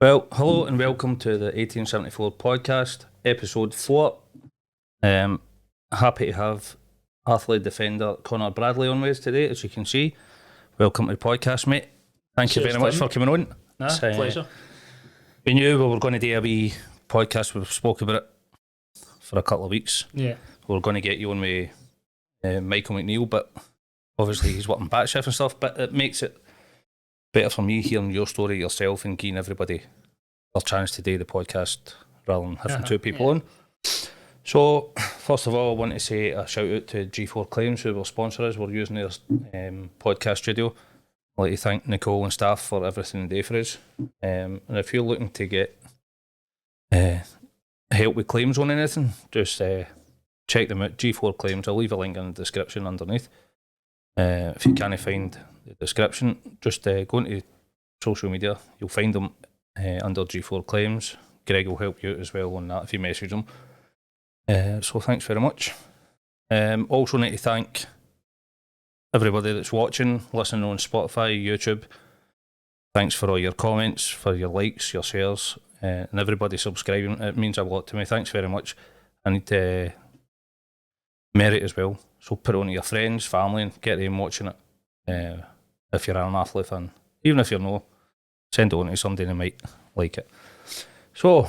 Well, hello and welcome to the 1874 podcast, episode 4. Happy to have Arthurlie defender CONOR Bradley on with us today, as you can see. Welcome to the podcast, mate. Thank you very much for coming on. It's pleasure. We knew we were going to do a wee podcast. We've spoken about it for a couple of weeks. Yeah. We were going to get you on with Michael McNeil, but obviously he's working back shift and stuff, but it makes it better for me hearing your story yourself and giving everybody their chance to do the podcast rather than having two people on. So, first of all, I want to say a shout out to G4 Claims, who will sponsor us. We're using their podcast studio. I'd like to thank Nicole and staff for everything they do for us. And if you're looking to get help with claims on anything, just check them out. G4 Claims. I'll leave a link in the description underneath. If you can't find the description, just go into social media. You'll find them under G4 Claims. Greg will help you out as well on that if you message them. So thanks very much. Also need to thank everybody that's watching, listening on Spotify, YouTube. Thanks for all your comments, for your likes, your shares, and everybody subscribing. It means a lot to me. Thanks very much. I need to merit as well. So put it on to your friends, family, and get them watching it. If you're an Arthurlie fan, even if you're not, send it on to somebody who might like it. So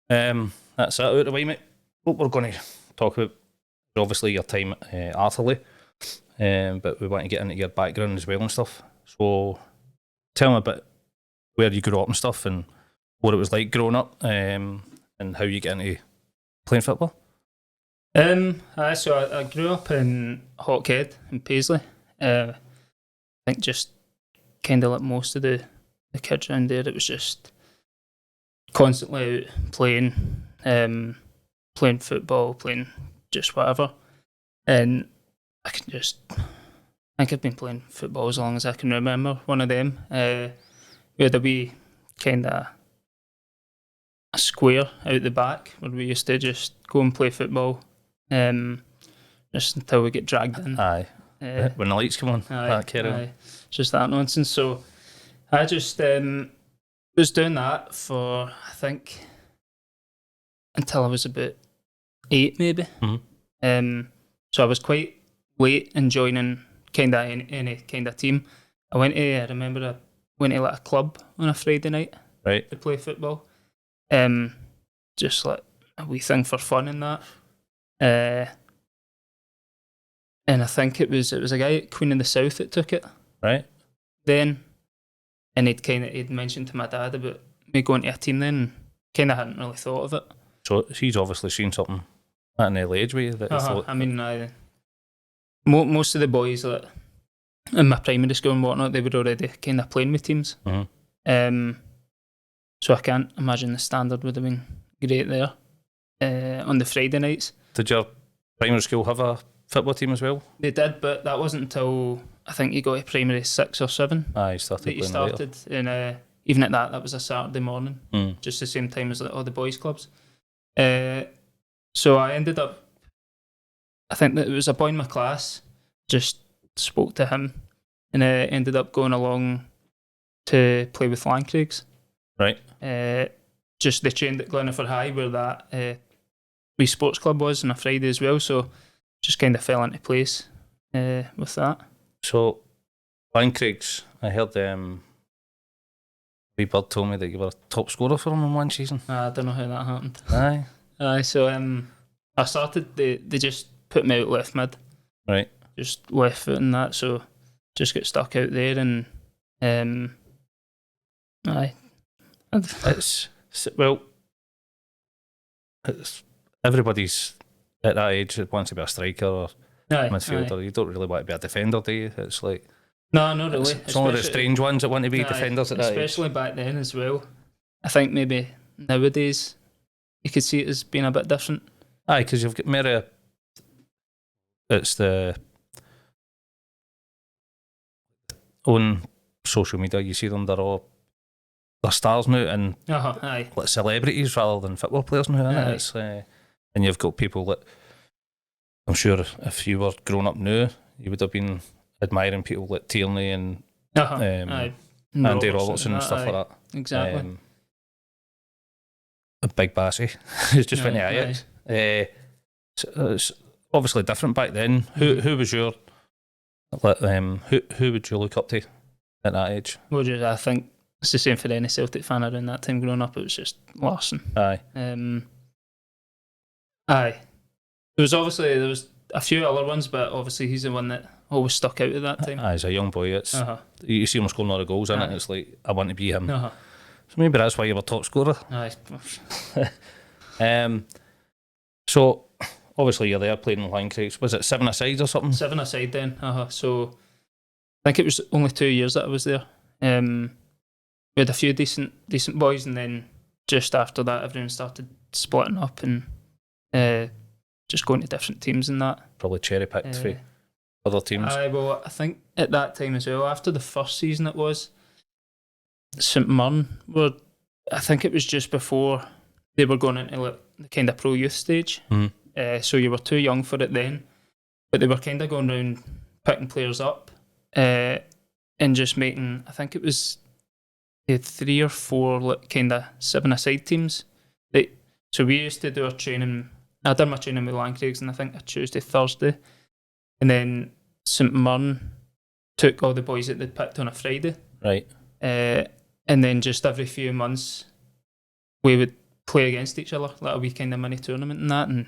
that's that out of the way, mate. What we're going to talk about is obviously your time at Arthurlie, but we want to get into your background as well and stuff. So tell me a bit where you grew up and stuff, and what it was like growing up, and how you get into playing football. So I grew up in Hawkhead in Paisley. I think just kind of like most of the kids around there, it was just constantly out playing, playing football, playing just whatever. And I think I've been playing football as long as I can remember. One of them, we had a wee kind of a square out the back where we used to just go and play football. Just until we get dragged in. Aye. When the lights come on. Aye. Just that nonsense. So I just was doing that for, I think, until I was about 8 maybe. Mm-hmm. So I was quite late in joining kind of any kind of team. I went to like a club on a Friday night, right, to play football. Just like a wee thing for fun and that. And I think it was a guy at Queen of the South that took it. Right. Then, and he'd mentioned to my dad about me going to a team then, and kind of hadn't really thought of it. So he's obviously seen something at an early age with you that he thought. I mean, most of the boys that in my primary school and whatnot, they were already kind of playing with teams. Mm-hmm. So I can't imagine the standard would have been great there on the Friday nights. Did your primary school have a football team as well? They did, but that wasn't until I think you got to primary 6 or 7. You started. And even at that was a Saturday morning, just the same time as all the boys' clubs. So I ended up, I think that it was a boy in my class, just spoke to him, and ended up going along to play with Lancraigs. Right. Just they trained at Glenaford High, where that wee sports club was on a Friday as well, so just kind of fell into place with that. So, Lancraigs, I heard wee bird told me that you were a top scorer for them in one season. I don't know how that happened. Aye. So I started, they just put me out left mid. Right. Just left foot and that, so just got stuck out there and aye. It's everybody's at that age that wants to be a striker or midfielder. You don't really want to be a defender, do you? It's like no, not really. It's only the strange ones that want to be defenders at that age. Especially back then as well. I think maybe nowadays you could see it as being a bit different. Aye, because you've got more. It's the on social media. You see them; they're stars now and like celebrities rather than football players now. Isn't it? It's and you've got people that I'm sure if you were growing up now, you would have been admiring people like Tierney and Andy Robertson and stuff like that. Exactly. a big bassy. He's just went to Aye, Ajax. It's obviously different back then. Who was your who would you look up to at that age? Well, just, I think it's the same for any Celtic fan around that time growing up. It was just Larson. Aye. Aye. There was a few other ones, but obviously he's the one that always stuck out at that time. As a young boy, it's you see him scoring a lot of goals in it. It's like I want to be him. So maybe that's why you were top scorer. Aye. So obviously you're there playing in Line Craigs. Was it 7-a-side or something? 7-a-side then. So I think it was only 2 years that I was there. We had a few decent boys, and then just after that, everyone started splitting up and just going to different teams and that. Probably cherry picked for other teams. Well, I think at that time as well, after the first season it was, St Mirren were, I think it was just before they were going into like the kind of pro youth stage. So you were too young for it then, but they were kind of going around picking players up and just making, I think it was, they had 3 or 4 like kind of 7-a-side teams. So we used to do our training. I done my training with Lancraigs and I think a Tuesday, Thursday, and then St Mirren took all the boys that they'd picked on a Friday. Right. And then just every few months we would play against each other, like a wee kind of mini tournament and that. And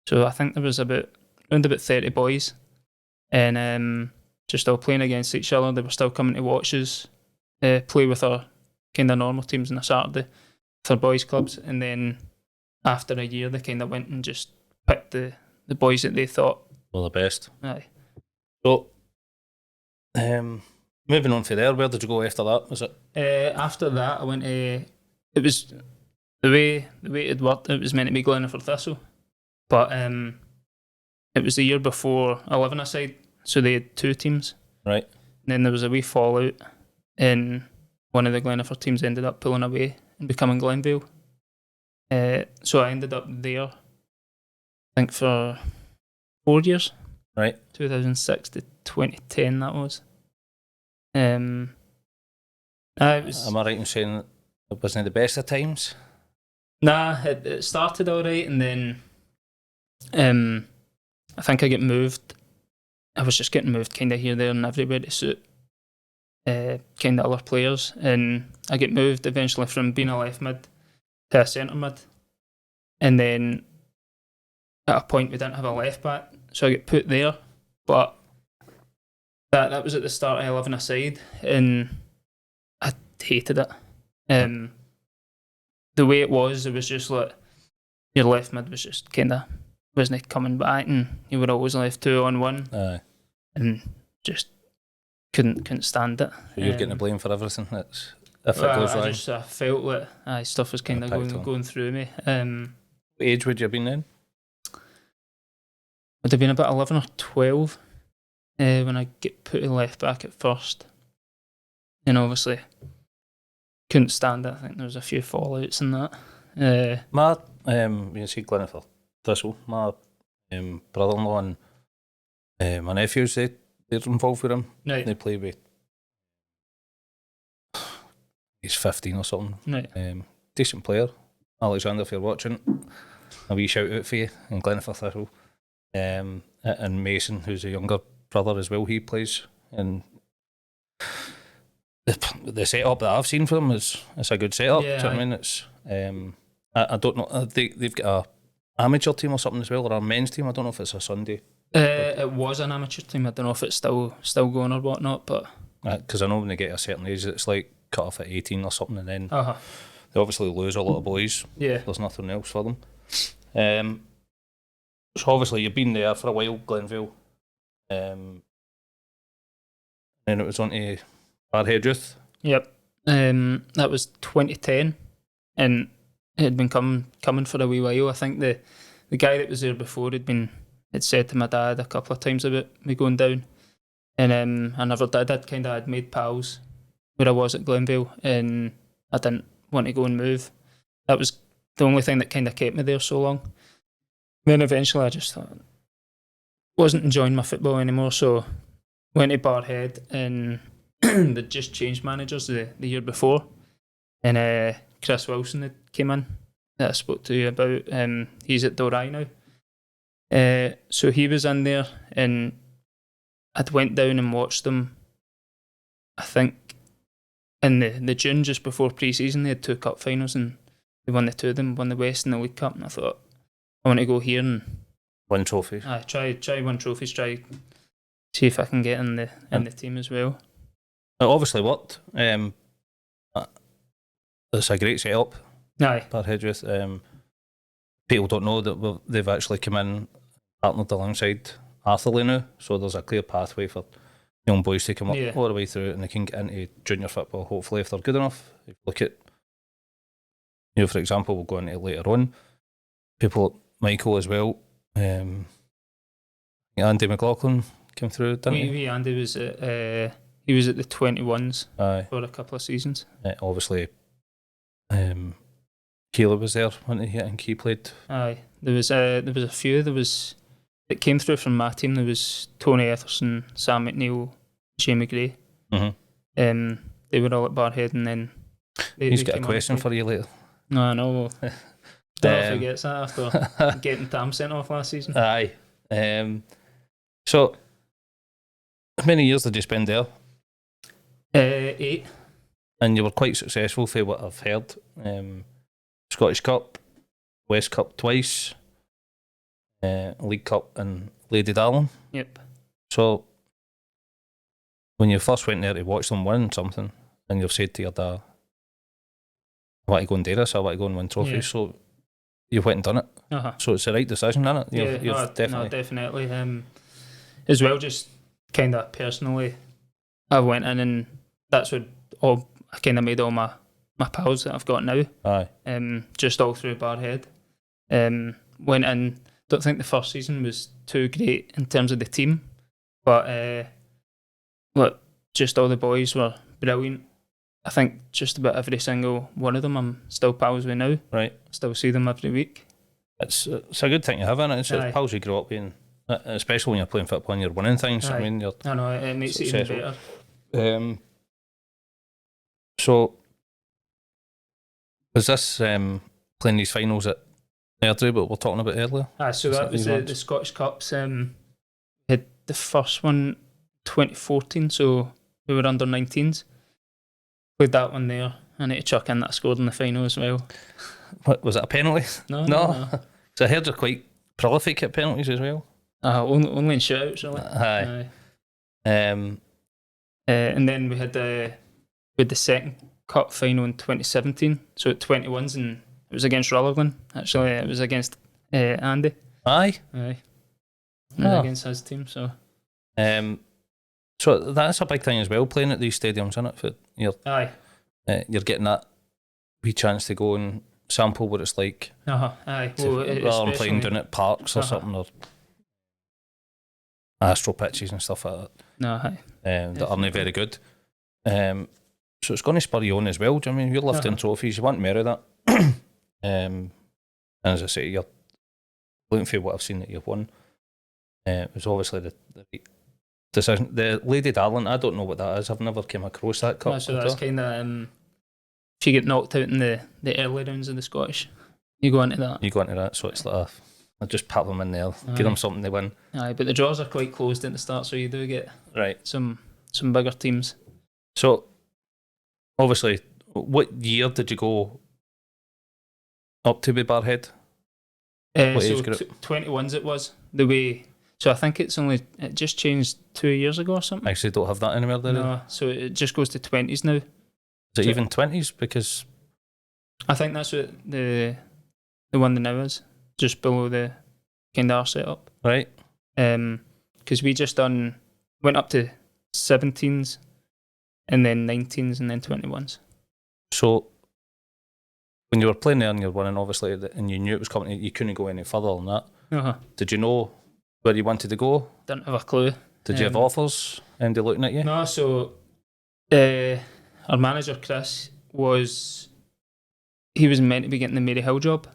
so I think there was around about 30 boys, and just all playing against each other. They were still coming to watch us play with our kind of normal teams on a Saturday for boys clubs, and then after a year they kind of went and just picked the boys that they thought were the best. Aye. So moving on from there, where did you go after that? Was it after that I went to, it was the way it worked, it was meant to be Glenaford Thistle, but it was the year before 11-a-side, so they had 2 teams. Right. And then there was a wee fallout, and one of the Glenaford teams ended up pulling away and becoming Glenvale. So I ended up there, I think, for 4 years. Right. 2006 to 2010, that was. It was. Am I right in saying it wasn't the best of times? Nah, it started all right, and then I think I get moved. I was just getting moved kind of here, there, and everywhere to suit kind of other players, and I get moved eventually from being a left mid to a centre mid, and then at a point we didn't have a left back, so I get put there. But that was at the start of 11-a-side, and I hated it. The way it was just like your left mid was just kind of wasn't coming back, and you were always left 2-on-1, and just couldn't stand it. So you're getting the blame for everything. If it goes wrong. I felt like stuff was kind of going through me. What age would you have been then? Would have been about 11 or 12 when I get put in left back at first, and obviously couldn't stand it. I think there was a few fallouts and that. My you see Glenaford Thistle, my brother-in-law and my nephews, they're involved with him. Right. They play with, he's 15 or something. Right. Decent player. Alexander, if you're watching, a wee shout out for you in Glenaford Thistle. And Mason, who's a younger brother as well, he plays. And the setup that I've seen for them is a good setup. Yeah, do you know what I mean? It's I don't know. They've got a amateur team or something as well, or a men's team. I don't know if it's a Sunday. It was an amateur team. I don't know if it's still going or whatnot, but because I know when they get a certain age, it's like cut off at 18 or something, and then they obviously lose a lot of boys. Yeah, there's nothing else for them. So obviously you've been there for a while, Glenville. Then it was on to Barhead Youth. Yep. That was 2010, and it had been coming for a wee while. I think the guy that was there before had said to my dad a couple of times about me going down, and I never did. I'd had made pals where I was at Glenville, and I didn't want to go and move. That was the only thing that kind of kept me there so long. Then eventually I just thought wasn't enjoying my football anymore, so went to Barhead, and they'd just changed managers the year before, and Chris Wilson had came in, that I spoke to you about, he's at Dorai now. So he was in there, and I'd went down and watched them. I think in the June just before pre-season, they had 2 cup finals, and they won the 2 of them, won the West and the League Cup. And I thought, I want to go here and win trophies. Try win trophies. Try see if I can get in the team as well. It obviously worked. It's a great setup. Aye. Barhead Youth. People don't know that they've actually come in, partnered alongside Arthurlie now, so there's a clear pathway for young boys to come up all the way through, and they can get into junior football, hopefully, if they're good enough. If you look at, for example, we'll go into it later on, people, Michael as well, Andy McLaughlin came through, didn't he? Andy was at, he was at the 21s for a couple of seasons. Obviously, Keeler was there, wasn't he? I think he played. Aye, there was a few. It came through from my team. There was Tony Etherson, Sam McNeil, Jamie Gray. Mm-hmm. They were all at Barhead, and then he's got a question for you later. No, no. Don't forget that after getting Tam sent off last season. Aye. So, how many years did you spend there? 8. And you were quite successful, for what I've heard. Scottish Cup, West Cup twice, League Cup and Lady Darling. Yep. So, when you first went there to watch them win something, and you've said to your dad, I want to go and do this, I want to go and win trophies, so you went and done it. Uh-huh. So it's the right decision, isn't it? Definitely. As well, just kind of personally, I went in, and that's what I kind of made all my pals that I've got now. Aye. Just all through Barhead. Went in. Don't think the first season was too great in terms of the team, but just all the boys were brilliant. I think just about every single one of them I'm still pals with now. Right. Still see them every week. It's a good thing to have, isn't it? It's pals you grow up in, especially when you're playing football and you're winning things. Aye. I mean, I know, it makes successful. it even better. So, was this playing these finals at Airdrie, but we're talking about earlier? So that was the Scottish Cups. We had the first one 2014, so we were under 19s. Played that one there. I need to chuck in that I scored in the final as well. What, was it a penalty? No. So I heard you're quite prolific at penalties as well. Only in shoutouts, really. Aye. And then we had the second cup final in 2017, so at 21s, and it was against Rutherglen. Actually, it was against Andy. Aye. It was against his team, so. So that's a big thing as well, playing at these stadiums, isn't it? You're getting that wee chance to go and sample what it's like. Aye. Rather than playing down at parks or something, or astro pitches and stuff like that. Aye. That aren't very good. So it's going to spur you on as well. Do you know what I mean? You're lifting trophies, you want more of that. And as I say, you're looking for what I've seen that you've won. It was obviously the decision. The Lady Darling, I don't know what that is. I've never came across that cup. So that's kind of if you get knocked out in the early rounds of the Scottish, you go into that. So it's like I just pat them in there, give them something to win. Aye, but the draws are quite closed at the start, so you do get some bigger teams. So obviously, what year did you go up to with Barhead? So 21s it was the way. So I think it just changed 2 years ago or something. I actually don't have that anywhere there. No, so it just goes to 20s now. Is it even 20s? Because I think that's what the one now is, just below the kind of our setup. Right. Because we just went up to 17s and then 19s and then 21s. So when you were playing there and you're winning, obviously, and you knew it was coming, you couldn't go any further than that. Did you know where you wanted to go? Didn't have a clue. Did you have offers? Andy looking at you? No, so our manager Chris was meant to be getting the Maryhill job,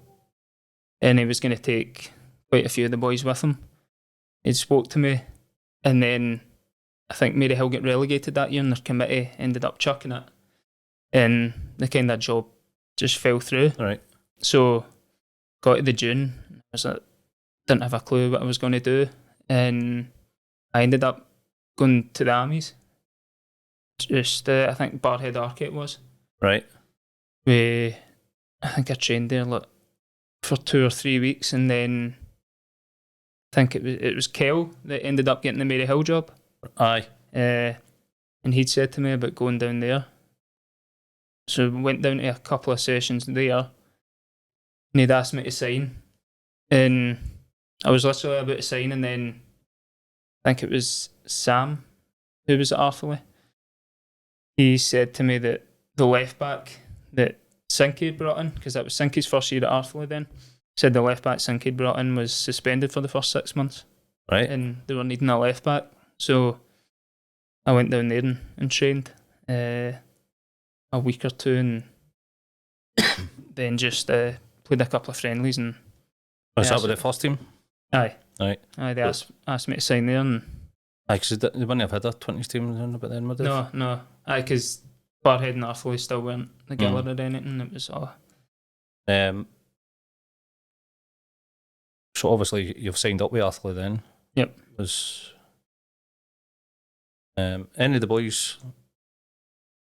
and he was going to take quite a few of the boys with him. He spoke to me, and then I think Maryhill got relegated that year, and their committee ended up chucking it, and the kind of job just fell through. Right. So got to the June, I was like, didn't have a clue what I was going to do, and I ended up going to the armies. Just I think Barhead Arcade it was. Right. I think I trained there like for 2 or 3 weeks, and then I think it was Kel that ended up getting the Mary Hill job. Aye. And he'd said to me about going down there. So we went down to a couple of sessions there, and he'd asked me to sign, and I was literally about to sign, and then I think it was Sam who was at Arthurlie. He said to me that the left back that Sinky brought in, because that was Sinky's first year at Arthurlie then, said the left back Sinky brought in was suspended for the first 6 months. Right. And they were needing a left back. So I went down there and trained a week or two, and then just played a couple of friendlies. And Was that with the first team? Aye. Right. Aye, they asked me to sign there. And Aye, because they wouldn't have had a 20s team around about then, would they? no. Aye, because Barhead and Arthurlie still weren't together or anything. It was all... So obviously you've signed up with Arthurlie then. Yep. Was any of the boys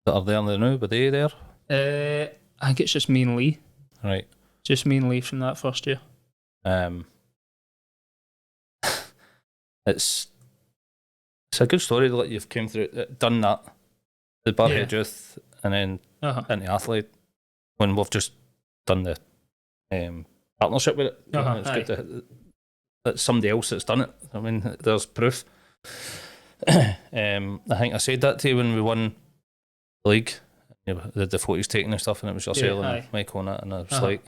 that are there now, were they there? I think it's just me and Lee. Right. Just me and Lee from that first year. It's a good story that you've came through, done that, the Barhead Youth, and then into Arthurlie, when we've just done the partnership with it. It's good that somebody else that's done it. I mean, there's proof. I think I said that to you when we won the league. The photos taken and stuff, and it was yourself and Mike on it, and I was like,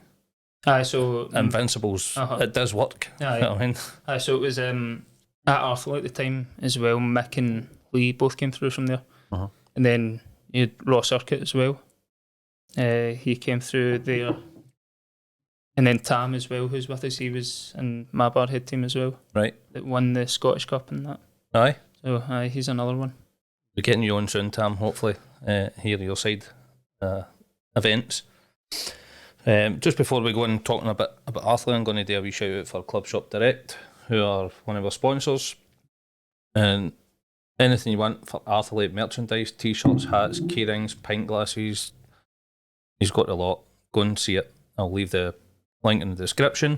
so Invincibles, it does work. You know what I mean? So it was at Arthurlie at the time as well. Mick and Lee both came through from there, and then you had Ross Urquhart as well. He came through there, and then Tam as well, who's with us. He was in my Barhead team as well. Right. That won the Scottish Cup and that. Aye. So he's another one. We're getting you on soon, Tam, hopefully, here your side events. Just before we go on talking a bit about Arthurlie, I'm going to do a wee shout out for Club Shop Direct, who are one of our sponsors. And anything you want for Arthurlie merchandise, t-shirts, hats, key rings, pint glasses, he's got a lot. Go and see it. I'll leave the link in the description.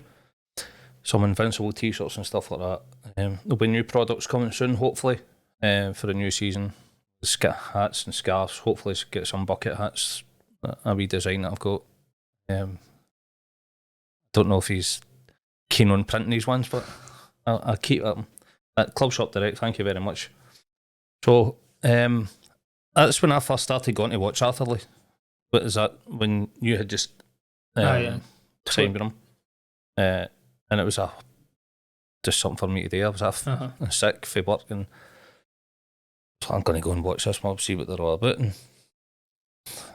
Some Invincible t-shirts and stuff like that. There'll be new products coming soon, hopefully, for the new season. Hats and scarves. Hopefully get some bucket hats. A wee design that I've got. Don't know if he's keen on printing these ones, but I'll keep it at Club Shop Direct. Thank you very much. So that's when I first started going to watch Arthurlie. But is that when you had just signed with him? And it was just something for me to do. I was sick for work, and so I'm going to go and watch this mob, see what they're all about. And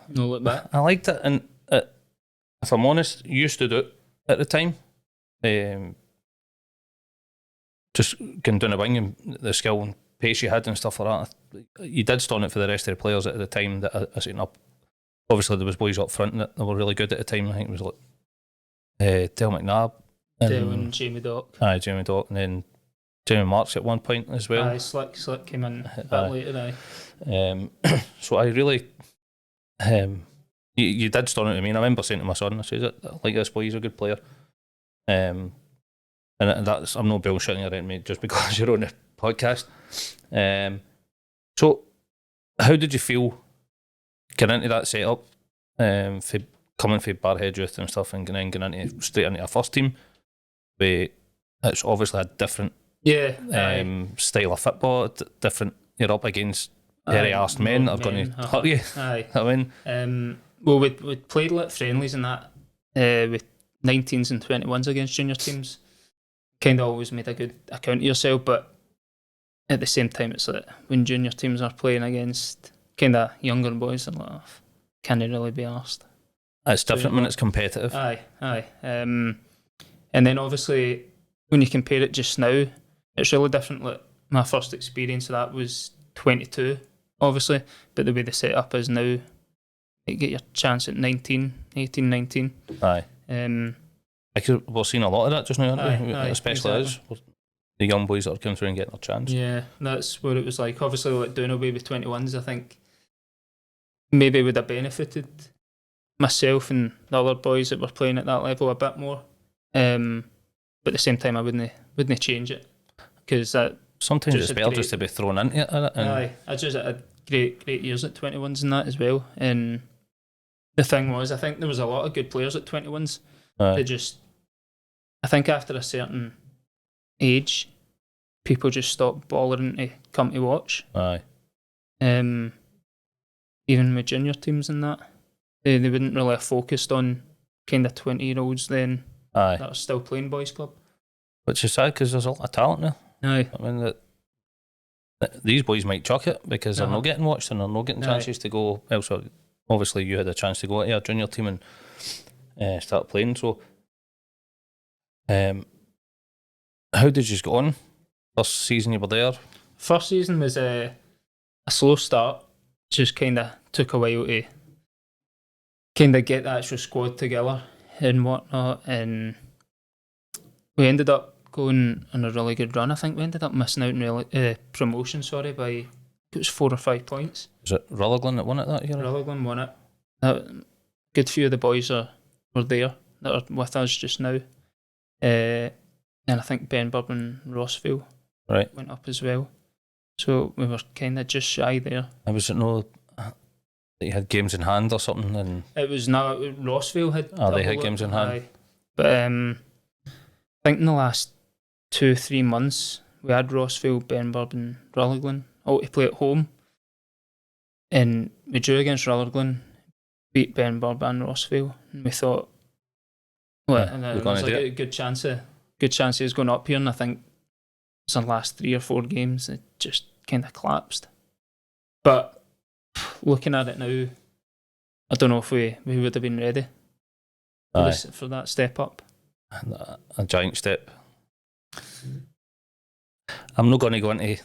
no look back. I liked it, and if I'm honest, used to do it at the time. Just going down the wing and the skill and pace you had and stuff like that. You did stun it for the rest of the players at the time that I seen up. Obviously, there was boys up front that were really good at the time. I think it was like Dale McNabb. And Jamie Dock. Aye, Jamie Dock, and then Jamie Marks at one point as well. Aye, Slick came in a bit later, so I really... You did stun it to me, and I remember saying to my son, I said, I like this boy, he's a good player. And that's, I'm not bullshitting around, mate, just because you're on the podcast. So, how did you feel getting into that setup, for coming from Barhead Youth and stuff, and then getting into, straight into a first team? Where it's obviously a different style of football, different. You're up against hairy arsed men that are going to hurt you. Aye. I mean, well, we played like friendlies and that with 19s and 21s against junior teams. Kind of always made a good account of yourself, but at the same time, it's like when junior teams are playing against kind of younger boys, they're like, can they really be arsed? It's different when it's competitive. Aye. And then obviously, when you compare it just now, it's really different. Like my first experience of that was 22, obviously, but the way the setup is now, you get your chance at 18, 19. Aye. Because we're seeing a lot of that just now, aren't we? Aye, Especially exactly. us, the young boys that are coming through and getting their chance. Yeah, that's what it was like. Obviously, like doing away with 21s, I think maybe would have benefited myself and the other boys that were playing at that level a bit more. But at the same time, I wouldn't change it because that. Sometimes just it's had better just to be thrown into it. And I just had great years at 21s and that as well. And the thing was, I think there was a lot of good players at 21s. They just, I think after a certain age, people just stopped bothering to come to watch. Aye. Even with junior teams and that, they wouldn't really have focused on kind of 20-year-olds then Aye. that are still playing boys club. Which is sad because there's a lot of talent now. Aye. I mean, these boys might chuck it because they're not getting watched and they're not getting chances to go elsewhere. Obviously, you had a chance to go to a junior team and start playing. So, how did you get on? First season you were there? First season was a slow start. Just kind of took a while to kind of get the actual squad together and whatnot. And we ended up going on a really good run. I think we ended up missing out on promotion, by it was 4 or 5 points. Was it Rutherglen that won it that year? Rutherglen won it. A good few of the boys were there that are with us just now. And I think Benburb and Rossville went up as well. So we were kind of just shy there. And was it no that you had games in hand or something? And it was now Rossville had. They had games in hand. But I think in the last 2-3 months we had Rossville, Benburb and Rutherglen all to play at home. And we drew against Rutherglen, beat Benburb and Rossville, and we thought, there was like a good chance of us going up here. And I think it's the last 3 or 4 games it just kind of collapsed. But looking at it now, I don't know if we would have been ready for that step up. A giant step. I'm not going to go into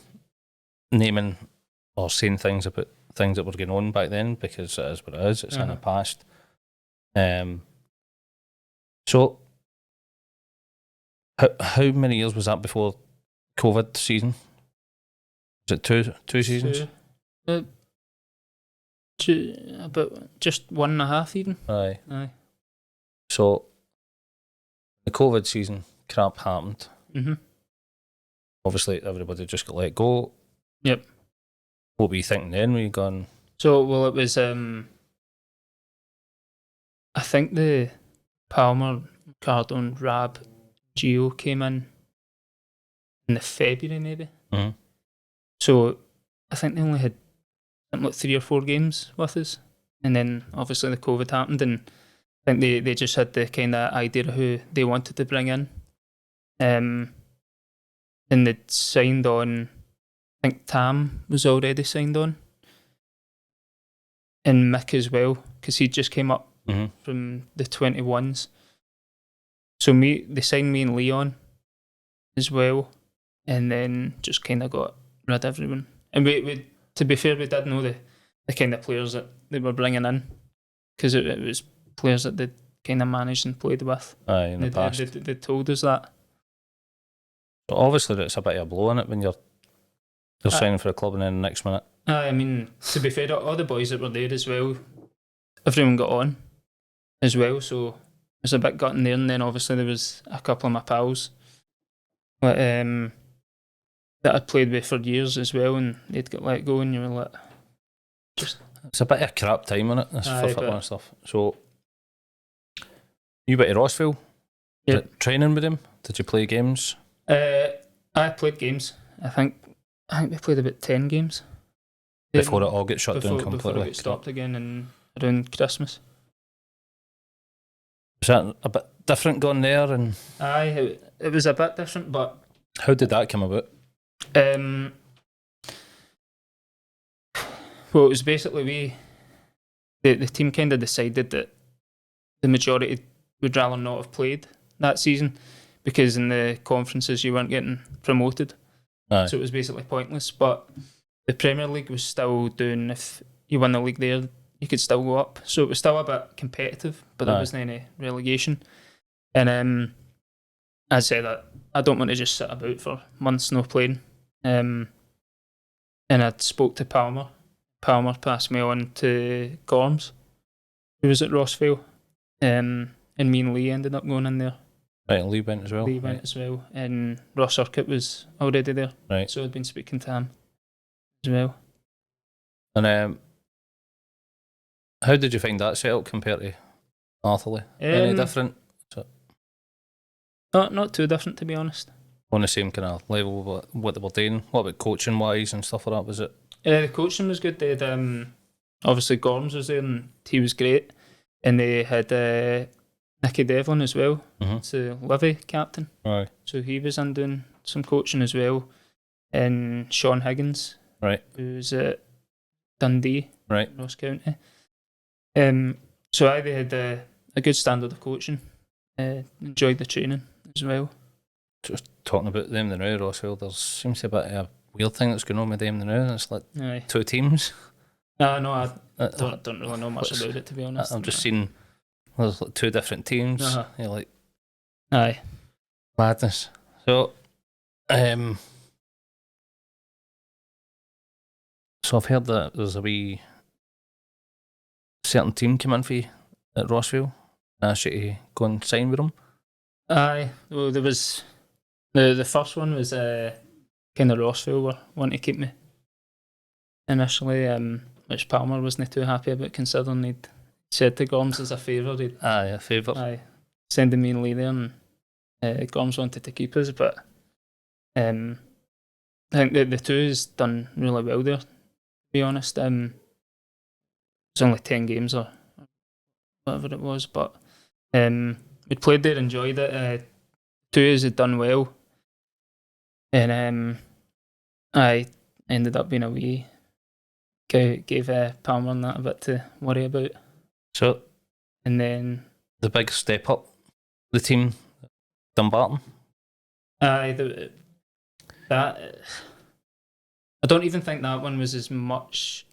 naming or saying things about things that were going on back then because it is what it is. It's in the past. So, how many years was that before COVID season? Was it two seasons? About just 1.5 even. Aye. So, the COVID season crap happened. Mm-hmm. Obviously, everybody just got let go. Yep. What were you thinking then? Were you going? So, well, it was. I think the Palmer, Cardone, Rab, Geo came in the February maybe. Mm-hmm. So, I think they only had like 3 or 4 games with us, and then obviously the COVID happened, and I think they just had the kind of idea of who they wanted to bring in. And they'd signed on, I think Tam was already signed on, and Mick as well, because he just came up from the 21s. So they signed me and Leon as well, and then just kind of got rid of everyone. And we to be fair, we did know the kind of players that they were bringing in, because it was players that they'd kind of managed and played with. Aye, in the past. They told us that. But obviously, it's a bit of a blow in it when you're signing for a club and then the next minute. I mean, to be fair, all the boys that were there as well, everyone got on as well, so it was a bit gutting there. And then obviously there was a couple of my pals that I'd played with for years as well, and they'd got let go, and you were like, it's a bit of a crap time in it, for football and stuff. So, you went to Rossville? Yeah. Training with him? Did you play games? I played games. I think we played about 10 games. Before it all got shut down completely? Before it got stopped again around Christmas. Was that a bit different going there? And aye, it was a bit different, but... How did that come about? Well, it was basically the team kind of decided that the majority would rather not have played that season, because in the conferences you weren't getting promoted. Aye. So it was basically pointless. But the Premier League was still doing, if you won the league there, you could still go up. So it was still a bit competitive, but there wasn't any relegation. And I said that I don't want to just sit about for months no playing. And I spoke to Palmer. Palmer passed me on to Gorms, who was at Rossvale. And me and Lee ended up going in there. Right, and Lee went as well. Lee went as well. And Ross Urquhart was already there. Right. So I'd been speaking to him as well. And how did you find that setup compared to Arthurlie? Any different? Not too different, to be honest. On the same kind of level what they were doing? What about coaching wise and stuff like that, was it? The coaching was good. They had, obviously Gorms was there and he was great. And they had Nicky Devlin as well, so Livy captain. Right. So he was in doing some coaching as well. And Sean Higgins, right, who's at Dundee, right, Ross County. So they had a good standard of coaching. Enjoyed the training as well. Just talking about them the now, Rossville, there seems to be a weird thing that's going on with them the now. It's like 2 teams. No, I don't really know much about it, to be honest. I'm just seeing there's like 2 different teams. You're like, aye, madness. So, so I've heard that there's a wee certain team came in for you at Rossville and asked you to go and sign with them. Aye, well, there was the first one was kind of Rossville were wanting to keep me initially, which Palmer wasn't too happy about, considering he'd said to Gorms as a favour. A favour. Aye, sending me and Lee there, and Gorms wanted to keep us, but I think the 2's done really well there, to be honest. It's only 10 games or whatever it was, but we played there, enjoyed it. 2's had done well, and I ended up being a wee. Gave Palmer and that a bit to worry about. So, and then the big step up, the team, Dumbarton. That I don't even think that one was as much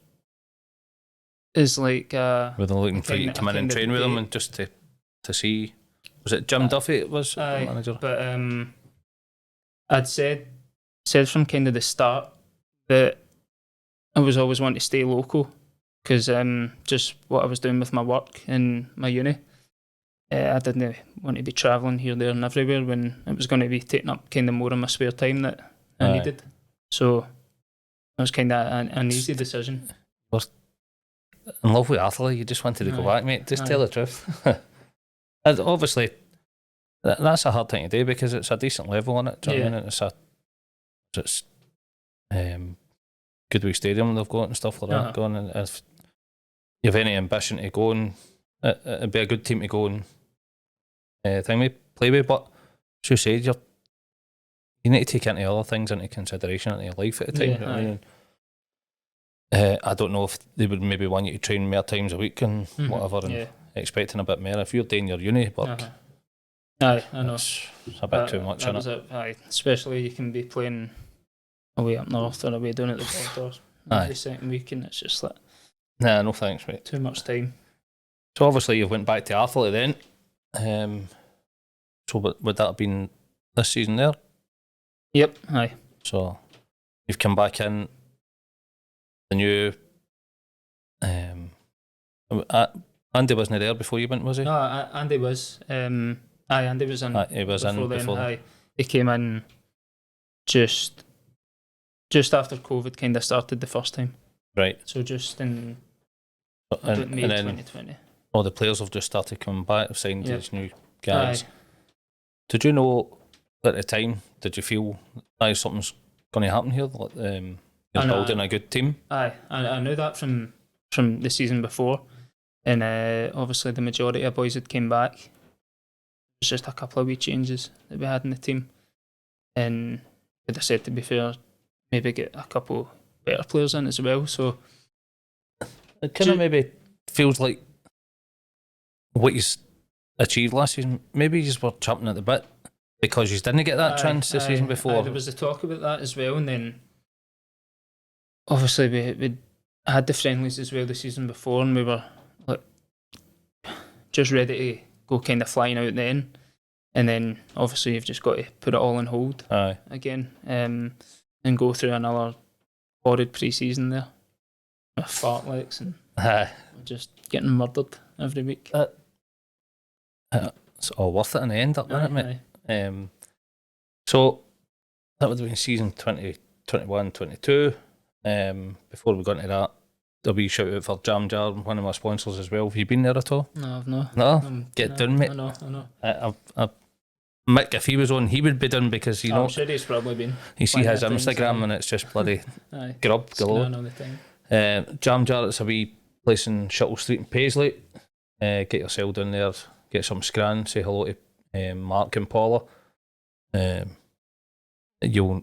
as like. Were they looking for you to come in and train with them and just to see? Was it Jim Duffy? It was manager. But I'd said from kind of the start that I was always wanting to stay local because just what I was doing with my work and my uni. I didn't want to be travelling here, there and everywhere when it was going to be taking up kind of more of my spare time that I needed. So it was kind of an easy decision. We're in love with Arthurlie, you just wanted to go back, mate. Just tell the truth. And obviously, that's a hard thing to do because it's a decent level on it. Do you know what I mean? It's good wee stadium they've got and stuff like that going. And if you have any ambition to go and it'd be a good team to go and play with. But as you said, you need to take into other things into consideration in your life at the time. You know what I mean? I don't know if they would maybe want you to train more times a week and whatever, and expecting a bit more if you're doing your uni work. Aye, I know. It's a bit too much, isn't it? Aye, especially you can be playing away up north or away down at the border every second week, and it's just like no thanks, mate. Too much time. So obviously you went back to Arthurlie then. So would that have been this season there? Yep, aye. So you've come back in the new. Andy wasn't there before you went, was he? No, Andy was. Andy was in. He was in before. Aye, he came in just after COVID kind of started the first time. Right. So just in May 2020. All the players have just started coming back, have signed these new guys. Aye. Did you know at the time, did you feel something's going to happen here? You're building a good team? Aye, I knew that from the season before. And obviously the majority of boys had came back. It was just a couple of wee changes that we had in the team. And as I said, to be fair, maybe get a couple better players in as well. So it kind of maybe feels like what you achieved last season, maybe you just were chomping at the bit because you didn't get that chance the season before. There was a talk about that as well, and then obviously we I had the friendlies as well the season before, and we were like just ready to go kind of flying out then. And then obviously you've just got to put it all on hold again, and go through another horrid pre-season there with fartleks and just getting murdered every week. It's all worth it in the end, isn't it, mate? So that would have been season 2021-22. Before we got into that, there'll be a shout out for Jam Jar, one of my sponsors as well. Have you been there at all? No, I've not. No? Get done, mate. I know. Mick, if he was on, he would be done because I'm sure he's probably been. You see his Instagram and it's just bloody grub galore. Jam Jar, it's a wee place in Shuttle Street in Paisley. Get yourself down there, get some scran, say hello to Mark and Paula. You'll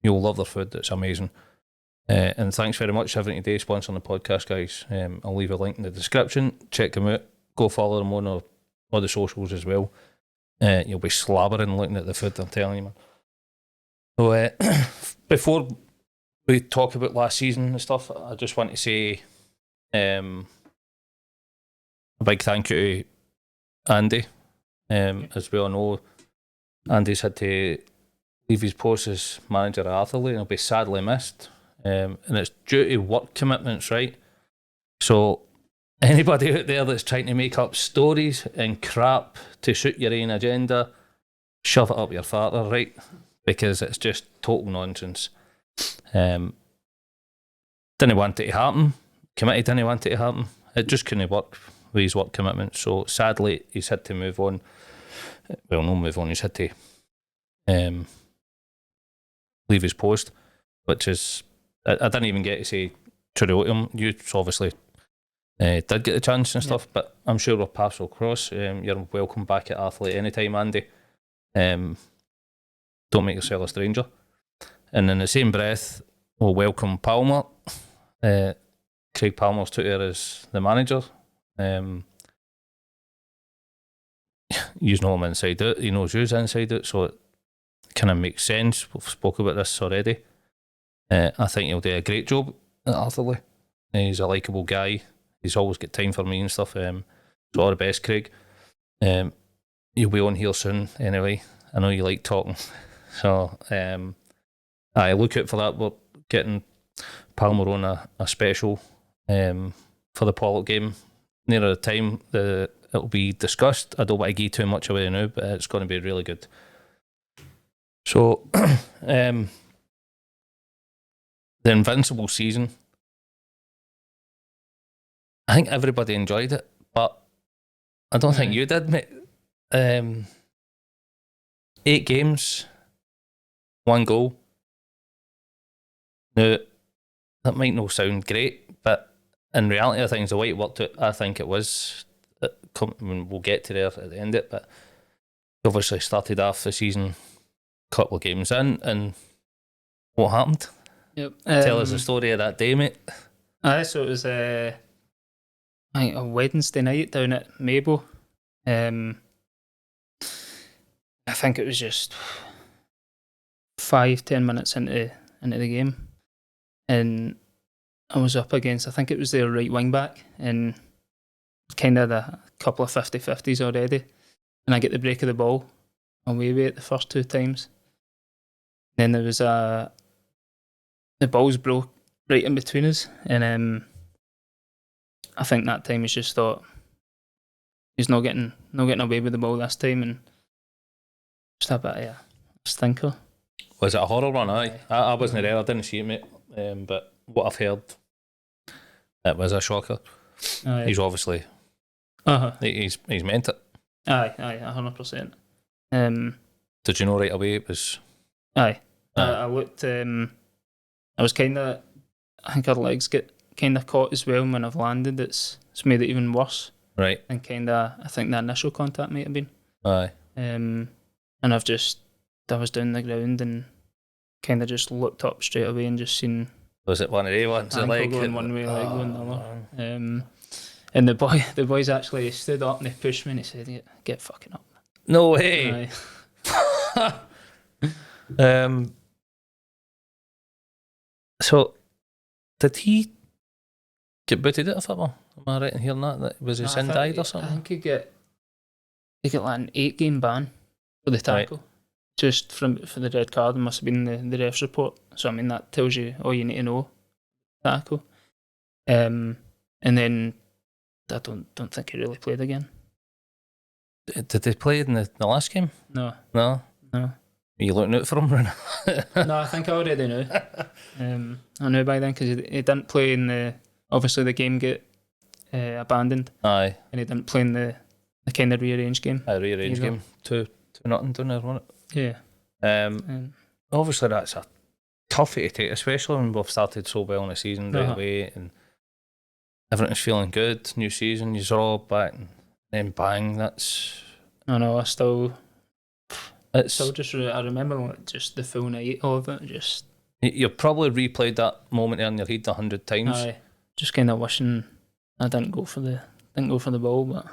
love their food, it's amazing. And thanks very much everyone today sponsoring the podcast, guys. I'll leave a link in the description. Check them out. Go follow them on all the socials as well. You'll be slabbering looking at the food, I'm telling you, man. So before we talk about last season and stuff, I just want to say a big thank you to Andy. As we all know, Andy's had to leave his post as manager at Arthurlie and he'll be sadly missed. And it's due to work commitments, right? So anybody out there that's trying to make up stories and crap to suit your own agenda, shove it up your farter, right? Because it's just total nonsense. Didn't want it to happen. Committee didn't want it to happen. It just couldn't work with his work commitments. So sadly, he's had to move on. Well, no move on. He's had to leave his post, which is I didn't even get to say trudeau to him. You obviously did get the chance and stuff, but I'm sure we'll pass will cross. You're welcome back at Arthurlie anytime, Andy. Don't make yourself a stranger. And in the same breath, we'll welcome Palmer. Craig Palmer's took her as the manager. You know him inside out, he knows you's inside out, so it kind of makes sense. We've spoke about this already. I think he'll do a great job at Arthurlie. He's a likeable guy. He's always got time for me and stuff. So all the best, Craig. You'll be on here soon anyway. I know you like talking. So I look out for that. We're getting Palmer on a special for the Pollock game. Nearer the time it'll be discussed. I don't want to give too much away now, but it's going to be really good. So the Invincible season, I think everybody enjoyed it, but I don't think you did, mate. 8 games, 1 goal. Now, that might not sound great, but in reality, I think the way it worked out, I think it was. We'll get to there at the end of it, but obviously started off the season a couple of games in, and what happened? Yep. Tell us the story of that day, mate. So it was a Wednesday night down at Mabel. I think it was just 5-10 minutes into the game, and I was up against, I think it was their right wing back, and kind of a couple of 50-50s already, and I get the break of the ball away with it the first 2 times. Then there was the balls broke right in between us, and I think that time he's just thought he's not getting away with the ball this time, and just a bit of a stinker. Was it a horror one? Aye. I wasn't there, I didn't see it, mate. But what I've heard, it was a shocker. Aye. He's obviously he's meant it. Aye, 100%. Did you know right away it was? Aye. I looked. I was kind of. I think our legs get kind of caught as well when I've landed. It's made it even worse. Right. And kind of, I think the initial contact might have been. Aye. And I was down the ground and kind of just looked up straight away and just seen. Was it one of the ones? Ankle Like going one way, leg going the other. And the boys actually stood up and they pushed me and he said, "Get fucking up." No way. So, did he get booted out of football. Am I right in hearing that? Was he sin died or I something? think he get like an 8-game ban for the tackle. Just for the red card. It must have been the ref's report. So I mean that tells you all you need to know. Tackle. And then I don't think he really played again. Did they play in the last game? No. No. No. Are you looking out for him, Ryan? No, I think I already knew. I knew by then because he didn't play in the. Obviously, the game get abandoned. Aye. And he didn't play in the kind of rearranged game. A rearranged game. 2-0 down there, wasn't Yeah. it? Obviously, that's a toughie to take, especially when we've started so well in the season right away and everything's feeling good. New season, you're all back, and then bang, that's. I know. I still It's. I remember like, just the full night of it. Just. You've probably replayed that moment there in your head 100 times. Aye. Just kind of wishing I didn't go for the ball, but.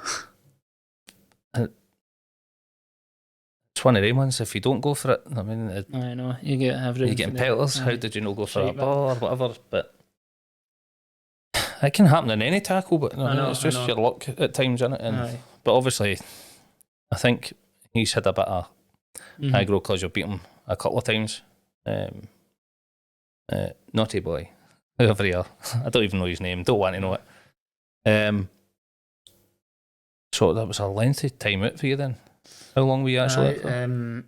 It's one of them ones. If you don't go for it, I mean, I know you get everything. You get pelters. How did you not go for Shite that ball or whatever? But it can happen in any tackle. But I mean, it's just your luck at times, isn't it? And but obviously, I think he's had a bit of aggro because you've beat him a couple of times. Naughty boy, whoever you are. I don't even know his name. Don't want to know it. So that was a lengthy time out for you then. How long were you actually out for?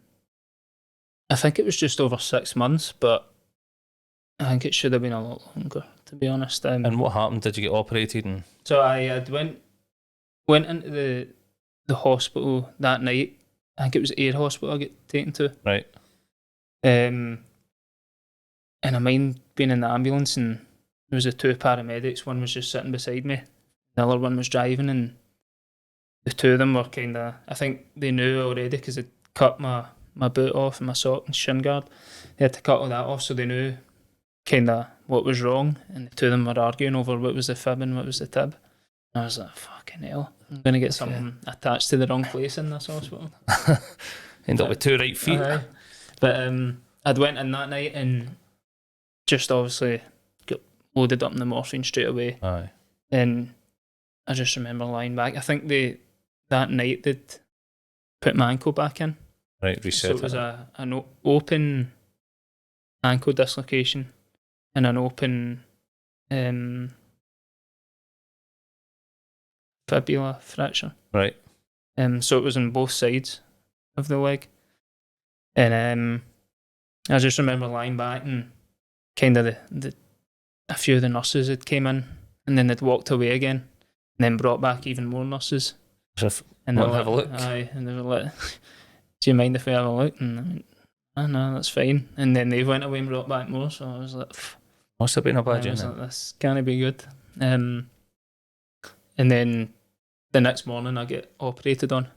I think it was just over 6 months, but I think it should have been a lot longer, to be honest. And what happened? Did you get operated? And so I went into the hospital that night. I think it was Ayr Hospital I get taken to. Right. And I mind being in the ambulance and there was the 2 paramedics. One was just sitting beside me. The other one was driving, and the 2 of them were kind of, I think they knew already because they'd cut my boot off and my sock and shin guard. They had to cut all that off, so they knew kind of what was wrong. And the 2 of them were arguing over what was the fib and what was the tib. And I was like, fucking hell, I'm going to get something attached to the wrong place in this hospital. End up with 2 right feet. But I'd went in that night and just obviously got loaded up in the morphine straight away. Aye. And I just remember lying back. I think that night they'd put my ankle back in. Right, reset so it was an open ankle dislocation and an open fibula fracture. Right. So it was on both sides of the leg. And I just remember lying back and kind of a few of the nurses had came in and then they'd walked away again and then brought back even more nurses. And they'll have a look. Aye, and they were like, do you mind if we have a look? And I went, oh, no, that's fine. And then they went away and brought back more, so I was like, must have been a bad journey. Like, this can't be good. And then the next morning I get operated on.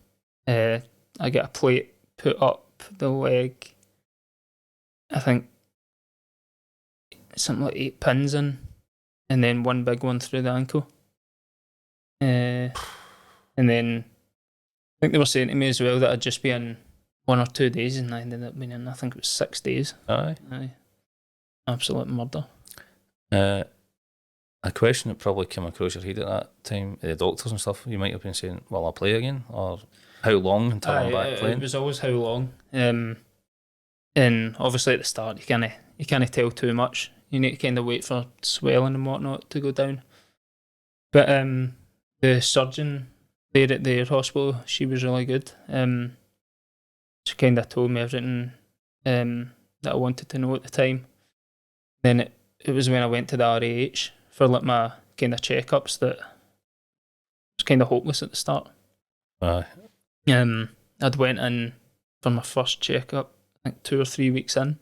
I get a plate put up the leg, I think something like 8 pins in, and then one big one through the ankle. And then I think they were saying to me as well that I'd just be in 1 or 2 days, and I ended up being in, I think it was 6 days. Aye. Absolute murder. A question that probably came across your head at that time, the doctors and stuff, you might have been saying, will I play again? Or how long until I'm back playing? It was always how long. And obviously at the start you can't tell too much. You need to kind of wait for swelling and whatnot to go down. But the surgeon there at the hospital, she was really good. She kind of told me everything that I wanted to know at the time. Then it was when I went to the RAH for like my kind of checkups that was kind of hopeless at the start. Aye. I'd went in for my first checkup, I think 2 or 3 weeks in,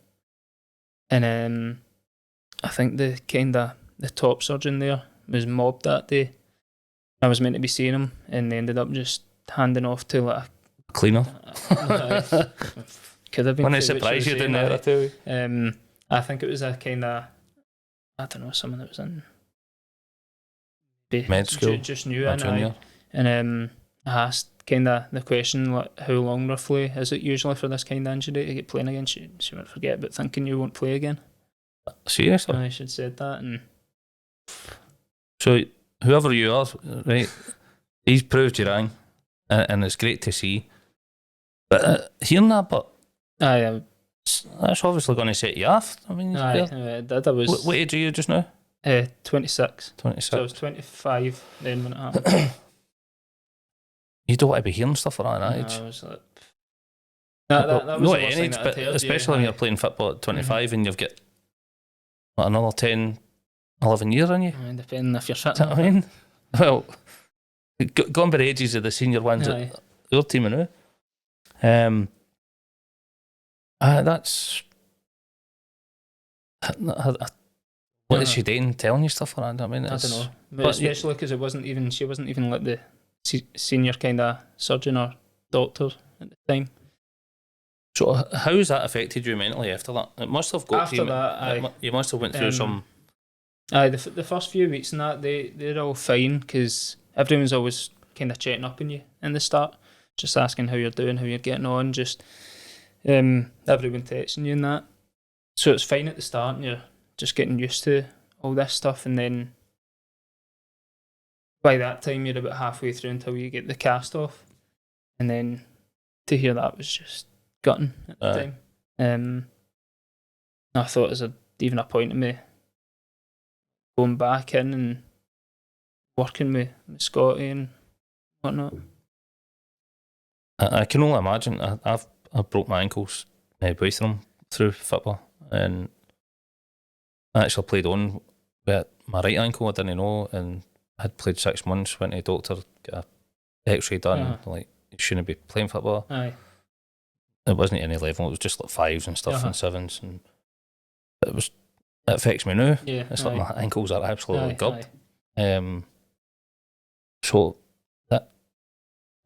and I think the top surgeon there was mobbed that day. I was meant to be seeing him, and they ended up just handing off to like a cleaner. Could have been. When I surprised you, didn't I tell you? I think it was a kind of, I don't know, someone that was in med school, just new in, and I asked kind of the question like, how long roughly is it usually for this kind of injury to get playing again? She won't forget about thinking you won't play again. Seriously? I should have said that, and So whoever you are, right, he's proved you wrong, and it's great to see. But hearing that, but Aye, that's obviously going to set you off. I mean, that was what age are you just now? 26. 26. So I was 25 then when it happened. You don't want to be hearing stuff like that at that age. I was like, that was not the worst at any thing age, that I'd but heard, especially when you're playing football at 25 and you've got another 10, 11 years on you. Depending if you're fit. Do you know what I mean? Well, gone by the ages of the senior ones at your team now. That's what is she doing telling you stuff like that? I mean, I don't know, but especially because she wasn't even like the senior kind of surgeon or doctor at the time. So how has that affected you mentally after that? It must have got after that. You must have went through some. The first few weeks and that they're all fine because everyone's always kind of checking up on you in the start, just asking how you're doing, how you're getting on, just everyone texting you and that. So it's fine at the start, and you're just getting used to all this stuff, and then by that time you're about halfway through until you get the cast off, and then to hear that was just gutting at the time. I thought there's even a point in me going back in and working with Scotty and whatnot. I can only imagine. I've broke my ankles both of them through football, and I actually played on with my right ankle. I didn't know, and had played 6 months. Went to the doctor, got an X-ray done. Like, you shouldn't be playing football. Aye. It wasn't at any level. It was just like 5s and stuff and 7s, and it affects me now. Yeah, it's like my ankles are absolutely gobbled. So that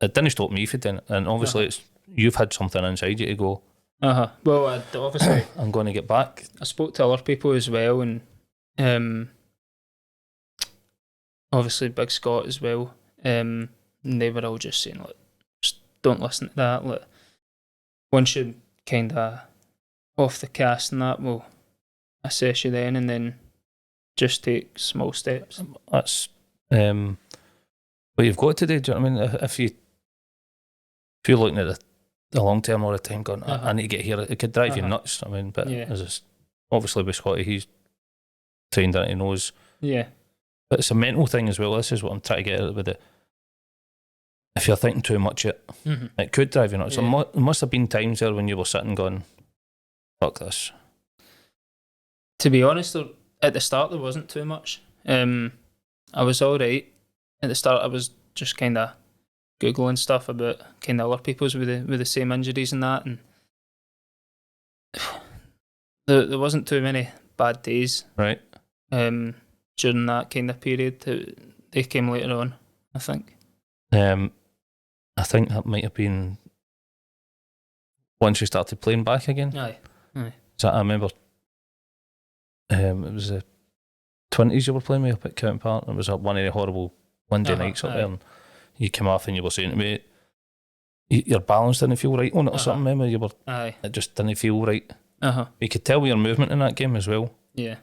it didn't stop me from doing it, and obviously you've had something inside you to go. Well, obviously, I'm going to get back. I spoke to other people as well, and obviously Big Scott as well. And they were all just saying, like, just don't listen to that. Like, once you're kind of off the cast and that, we'll assess you then, and then just take small steps. That's what you've got to do. Do you know what I mean? If you're looking at the long term all the time, going, I need to get here, it could drive you nuts. I mean, but obviously with Scotty, he's trained in it, he knows. Yeah. But it's a mental thing as well. This is what I'm trying to get at with it. If you're thinking too much, it could drive you nuts. Yeah. There must have been times there when you were sitting going, fuck this. To be honest, at the start there wasn't too much. I was alright. At the start I was just kind of Googling stuff about kind of other people's with the same injuries and that, and there wasn't too many bad days. Right. During that kind of period, they came later on, I think. I think that might have been once you started playing back again. Aye. So I remember it was the 20s you were playing with up at County Park. It was one of the horrible windy nights up there, and you came off and you were saying to me, your balance didn't feel right on it or something. Remember, it just didn't feel right. You could tell with your movement in that game as well. Yeah.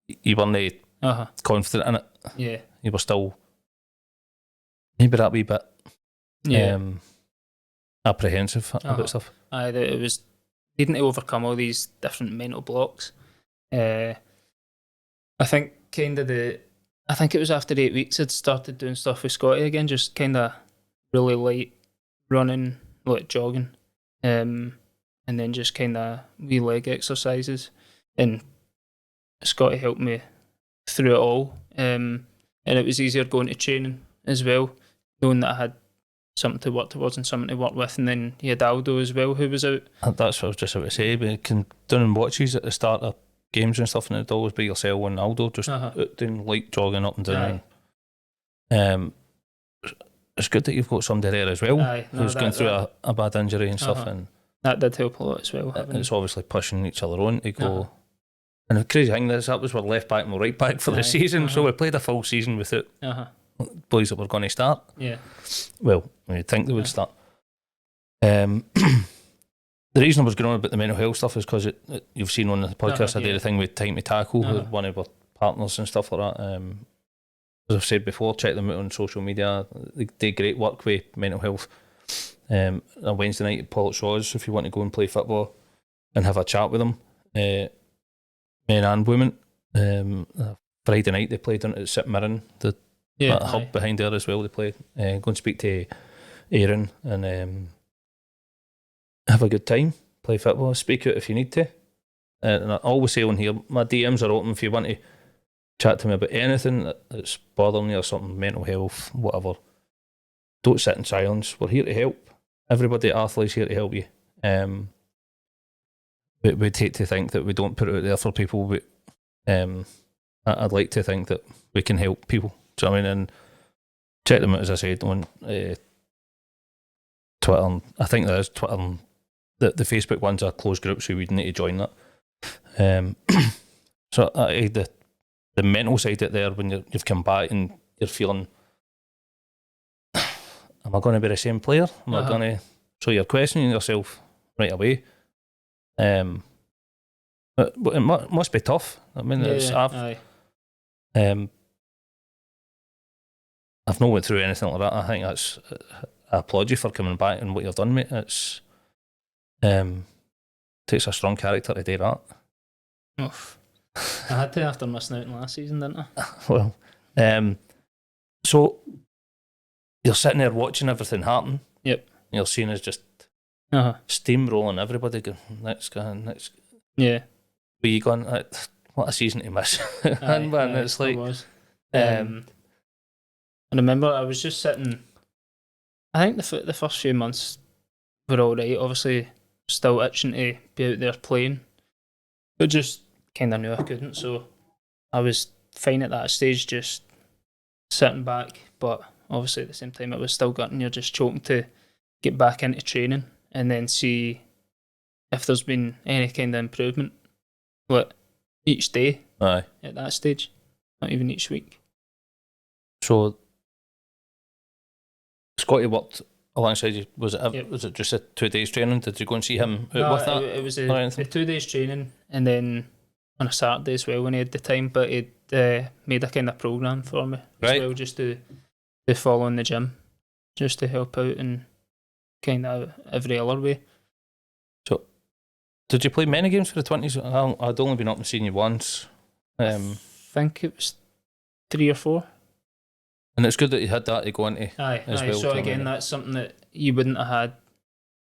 You weren't confident in it. Yeah. You were still maybe that wee bit apprehensive about stuff. It was needing to overcome all these different mental blocks. I think it was after 8 weeks I'd started doing stuff with Scotty again, just kind of really light running, like jogging, and then just kind of wee leg exercises. And Scotty helped me through it all, and it was easier going to training as well, knowing that I had something to work towards and something to work with. And then you had Aldo as well, who was out. That's what I was just about to say. We can doing watches at the start of games and stuff, and it'd always be yourself and Aldo just out doing light jogging up and down. It's good that you've got somebody there as well who's going through a bad injury and stuff, and that did help a lot as well. It's obviously pushing each other on to go. And the crazy thing is that was our left back and our right back for the season, so we played a full season without boys that were going to start. Yeah. Well, you'd think they would start. The reason I was going on about the mental health stuff is because you've seen on the podcast I did a thing with Time to Tackle with one of our partners and stuff like that. as I've said before, check them out on social media. They do great work with mental health. On Wednesday night at Paul Shaw's, if you want to go and play football and have a chat with them, men and women. Friday night they played down at St Mirren, the hub behind there as well. They played. Go and speak to Aaron and have a good time. Play football. Speak out if you need to. And I always say on here, my DMs are open if you want to chat to me about anything that's bothering you or something, mental health, whatever. Don't sit in silence. We're here to help. Everybody at Arthurlie's here to help you. We'd hate to think that we don't put it out there for people, but I'd like to think that we can help people. Do you know what I mean? And check them out, as I said, on Twitter. I think there is Twitter. And the Facebook ones are closed groups, so we'd need to join that. So the mental side of it there, when you've come back and you're feeling, am I going to be the same player? Am I going to? So you're questioning yourself right away. But it must be tough. I mean, I've not went through anything like that. I think I applaud you for coming back and what you've done, mate. It's takes a strong character to do that. Oof. I had to after missing out last season, didn't I? Well, so you're sitting there watching everything happen. Yep. And you're seeing us just steamrolling everybody. Going, next. Yeah. Were you going? What a season to miss! And it's like. I remember I was just sitting. I think the first few months were all right. Obviously, still itching to be out there playing, but just kind of knew I couldn't. So I was fine at that stage, just sitting back. But obviously, at the same time, it was still gutting. You're just choking to get back into training and then see if there's been any kind of improvement. What each day? Aye. At that stage, not even each week. So Scotty worked alongside you. Was it just a 2 days training? Did you go and see him out with that? It was a 2 days training, and then on a Saturday as well when he had the time. But he'd made a kind of programme for me as well, just to follow in the gym, just to help out in kind of every other way. So, did you play many games for the 20s? I'd only been up and seen you once. I think it was 3 or 4. And it's good that you had that to go into as well. So again, that's something that you wouldn't have had,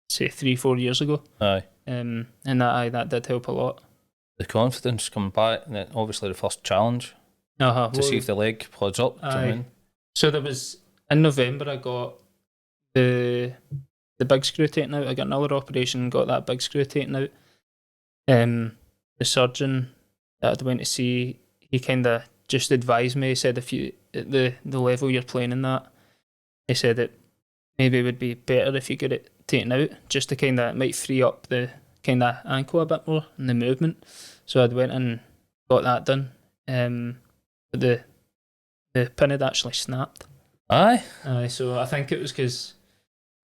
say, 3-4 years ago. Aye. And that did help a lot. The confidence coming back, and then obviously the first challenge to see if the leg holds up. Aye. So there was, in November, I got the big screw taken out. I got another operation, got that big screw taken out. The surgeon that I went to see, he kind of just advised me. He said, if you at the level you're playing in that, he said it maybe would be better if you get it taken out, just to kind of, it might free up the kind of ankle a bit more and the movement. So I went and got that done. But the pin had actually snapped. Aye. So I think it was because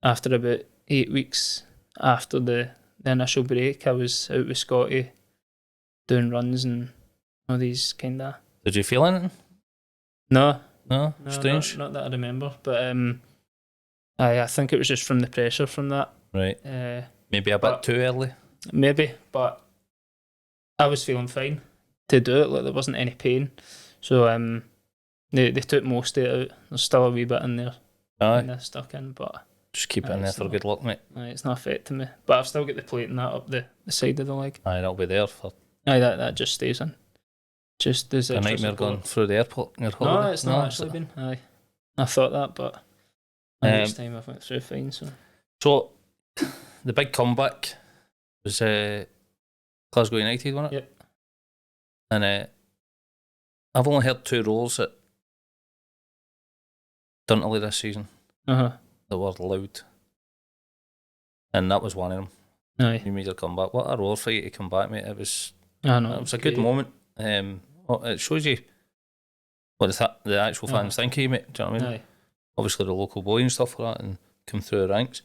after about 8 weeks after the initial break, I was out with Scotty doing runs and all these kind of. Did you feel anything? No, strange. Not that I remember, but I think it was just from the pressure from that. Right. Maybe a bit too early. Maybe, but I was feeling fine to do it. Like, there wasn't any pain, so they took most of it out. There's still a wee bit in there. Aye. Stuck in, but just keep it in there for good luck, mate. It's not affecting me, but I've still got the plate and that up the side of the leg. Aye, that'll be there for. Aye, that just stays in. Just as a nightmare going through the airport. No, it's not actually been. Aye, I thought that, but next time I went through fine. So the big comeback was Glasgow United, wasn't it? Yep. And I've only heard 2 roles at Dunterley this season that were loud, and that was one of them. Aye. You made your comeback. What a role for you to come back, mate! It was. I know. It was a good moment. It shows you what the actual fans think of you, mate. Do you know what I mean? Aye. Obviously the local boy and stuff like that, and come through the ranks.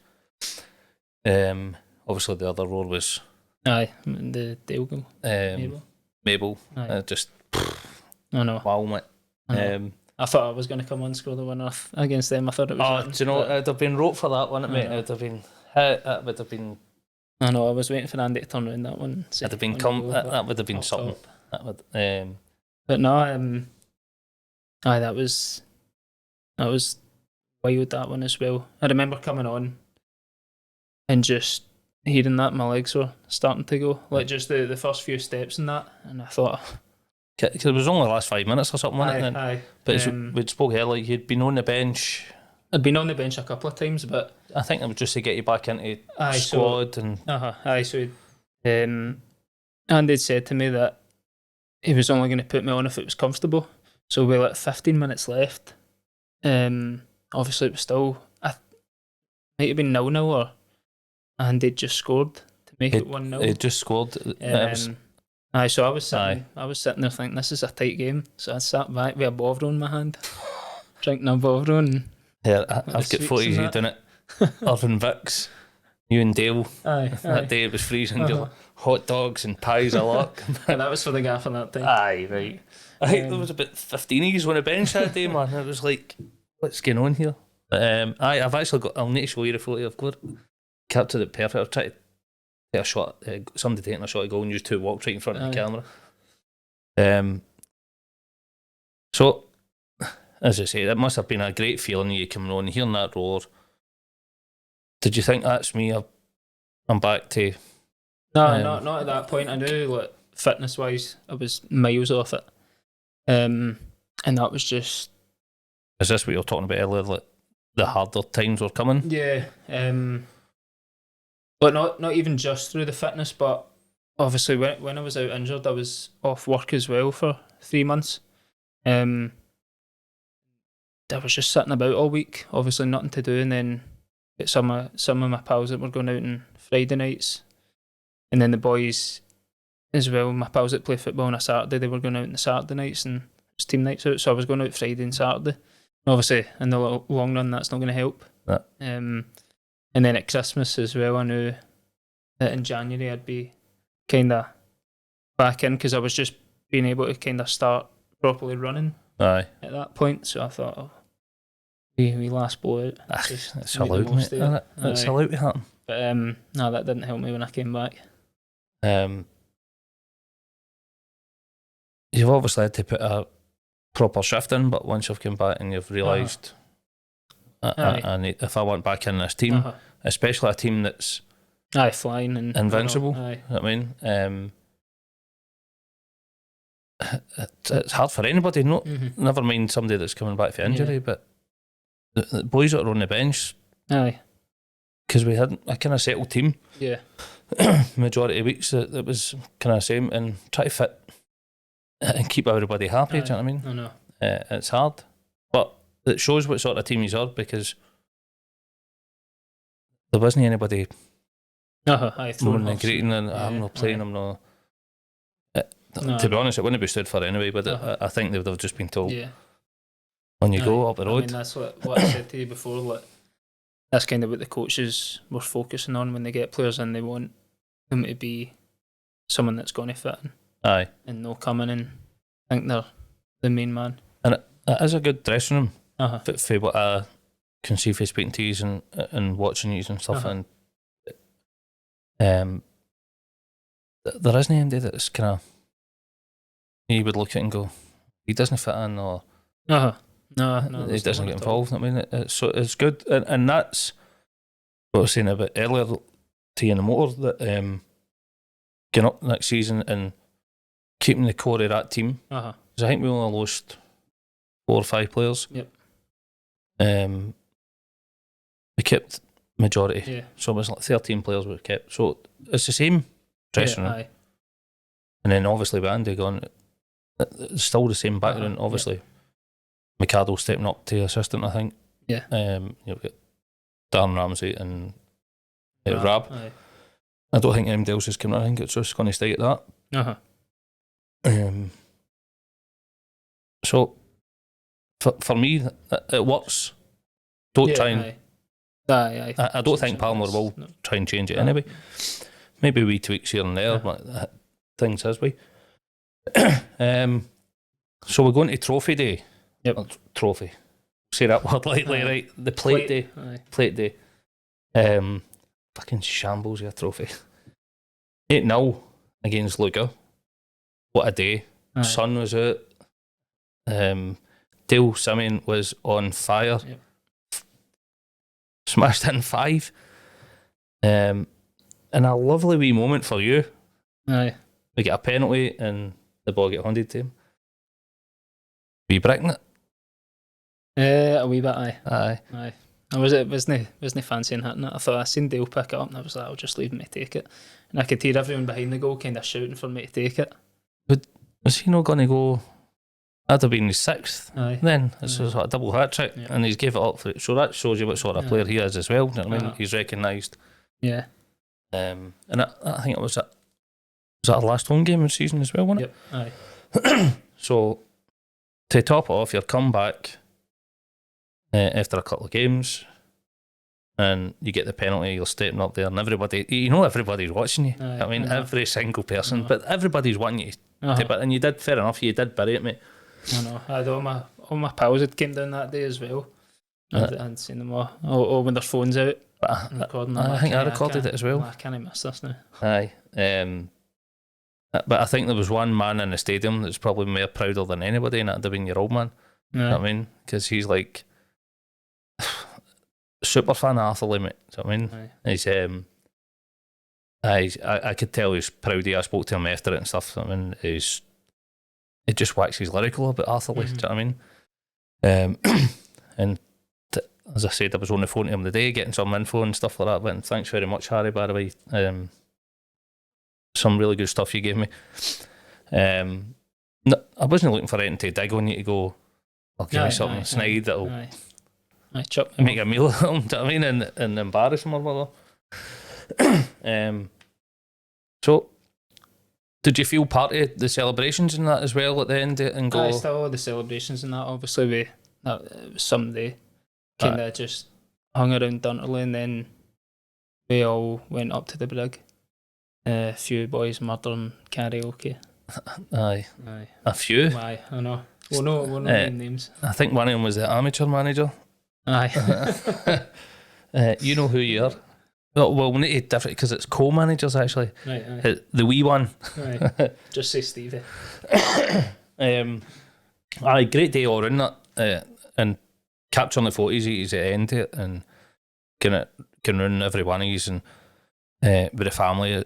Obviously the other role was the Dale goal. Mabel. Aye. Just I know. wow, mate. I thought I was going to come on and score the winner against them. I thought it was. Oh, do you know, I'd have been wrote for that one, mate. It would have been. I know. I was waiting for Andy to turn around that one. It'd have been that would have been something. That would. But no, that was wild, that one as well. I remember coming on and just hearing that my legs were starting to go, like just the first few steps and that, and I thought. Because it was only the last 5 minutes or something, wasn't it? Aye. But we'd spoke earlier, you'd been on the bench. I'd been on the bench a couple of times, but I think it was just to get you back into squad. So Andy said to me that he was only going to put me on if it was comfortable. So we let 15 minutes left. Obviously it was still, might have been 0-0 or Andy just scored to make it 1-0. He just scored. So I was sitting there thinking this is a tight game. So I sat back with a Bovril in my hand, drinking a Bovril. And yeah, I've got photos of you doing it. Irvin Vicks, you and Dale. That day it was freezing. Hot dogs and pies a lot. And that was for the gaffer that time. Aye, right. I think there was about 15 on the bench that day, man. It was like, what's going on here? I've actually got. I'll need to show you the photo. I've got captured it perfect. I've tried to take a shot. Somebody taking a shot of goal and you two walked right in front of the camera. So, as I say, it must have been a great feeling you coming on, hearing that roar. Did you think that's me? I'm back to. No, not at that point. I knew, like, fitness wise, I was miles off it. And that was just. Is this what you were talking about earlier? Like the harder times were coming? Yeah. But not even just through the fitness, but obviously when I was out injured, I was off work as well for 3 months. I was just sitting about all week, obviously nothing to do, and then get some of my pals that were going out on Friday nights, and then the boys as well, my pals that play football on a Saturday, they were going out on the Saturday nights and it was team nights out, so I was going out Friday and Saturday. And obviously in the long run that's not going to help. Yeah. And then at Christmas as well, I knew that in January I'd be kind of back in because I was just being able to kind of start properly running. Aye. At that point, so I thought, we last blow out. It's allowed, mate, isn't it? It's allowed to happen. But no, that didn't help me when I came back. You've obviously had to put a proper shift in, but once you've come back and you've realised, if I went back in this team, especially a team that's flying and invincible, I mean, it's hard for anybody. Never mind somebody that's coming back for injury, but the boys that are on the bench, because we had a kind of settled team. Yeah. Majority of weeks it was kind of same, and try to fit and keep everybody happy. Do you know what I mean? I know. It's hard, but it shows what sort of team you are because there wasn't anybody throwing and greeting and I'm not playing. I'm not. To be honest, it wouldn't be stood for anyway. But I think they would have just been told. Yeah. When you go up the road. I mean, that's what I said to you before. Like, that's kind of what the coaches were focusing on when they get players in. They want them to be someone that's going to fit in. Aye. And no coming and think they're the main man. And it is a good dressing room for what I can see for speaking to you and watching you and stuff. And there isn't anybody that's kind of you would look at it and go, he doesn't fit in, or no, he doesn't get involved. I mean, it's good, and that's what I was saying about earlier to you in the motor, that getting up next season and keeping the core of that team. Because I think we only lost 4 or 5 players. Yep. We kept majority, so it was like 13 players we kept. So it's the same dressing room. And then obviously with Andy gone, it's still the same background. Obviously, McArdle stepping up to assistant, I think. Yeah. You've got Darren Ramsey and Rab. I don't think anybody else is coming. I think it's just going to stay at that. So for me, it works. Don't try and. I don't think Palmer will try and change it anyway. Maybe wee tweaks here and there, but things as we. So we're going to Trophy Day Yep. Trophy. Say that word lightly, right? The plate day. Aye. Plate day. Fucking shambles of a trophy. 8-0 against Luca. What a day. Aye. Sun was out. Dale Simeon was on fire. Yep. Smashed in 5. And a lovely wee moment for you. Aye. We get a penalty and the ball get handed to him. Were you bricking it? A wee bit, aye. Aye. I wasn't fancying hitting it. I thought I seen Dale pick it up and I was like, I'll just leave him to take it. And I could hear everyone behind the goal kind of shouting for me to take it. Was he not going to go? That'd have been his 6th. Aye. Then it's a sort of double hat trick, Yeah. and he's gave it up for it. So that shows you what sort of player he is as well. You know what I mean? He's recognised. Yeah. And I think it was that our last home game of the season as well, wasn't it? Yep. Aye. So to top it off, you've come back after a couple of games, and you get the penalty. You're stepping up there, and everybody's watching you. Aye, I mean, every single person, I know. but everybody's wanting you. And you did, fair enough. You did bury it, mate. I know. I had all my pals had came down that day as well. And seen them all when their phones out. But Recording I think I recorded it as well. I can't miss this now. Aye. But I think there was one man in the stadium that's probably more prouder than anybody, and that'd have been your old man. You know what I mean? Because he's like super fan of Arthurlie, mate. You know what I mean? He's I could tell he's proud. I spoke to him after it and stuff. I mean, he just waxes lyrical about Arthurlie. Do you know what I mean? And as I said, I was on the phone to him today, getting some info and stuff like that. But thanks very much, Harry, by the way. Some really good stuff you gave me. No, I wasn't looking for anything to dig on you to go, I'll give you something snide that'll make a meal of him, do you know what I mean, and embarrass him or whatever. So, did you feel part of the celebrations and that as well at the end and go? Still the celebrations and that, obviously, it was Sunday. Kind of just hung around Arthurlie, and then we all went up to the brig. A few boys murdering karaoke. Aye. A few? Aye, I know. We'll know names. I think one of them was the amateur manager. Aye. You know who you are. Well, we need to different because it's co-managers actually. Right, the wee one. Right. Just say Stevie. Aye, great day all round that. And capturing the photos at the end of it and can run every one of these and with the family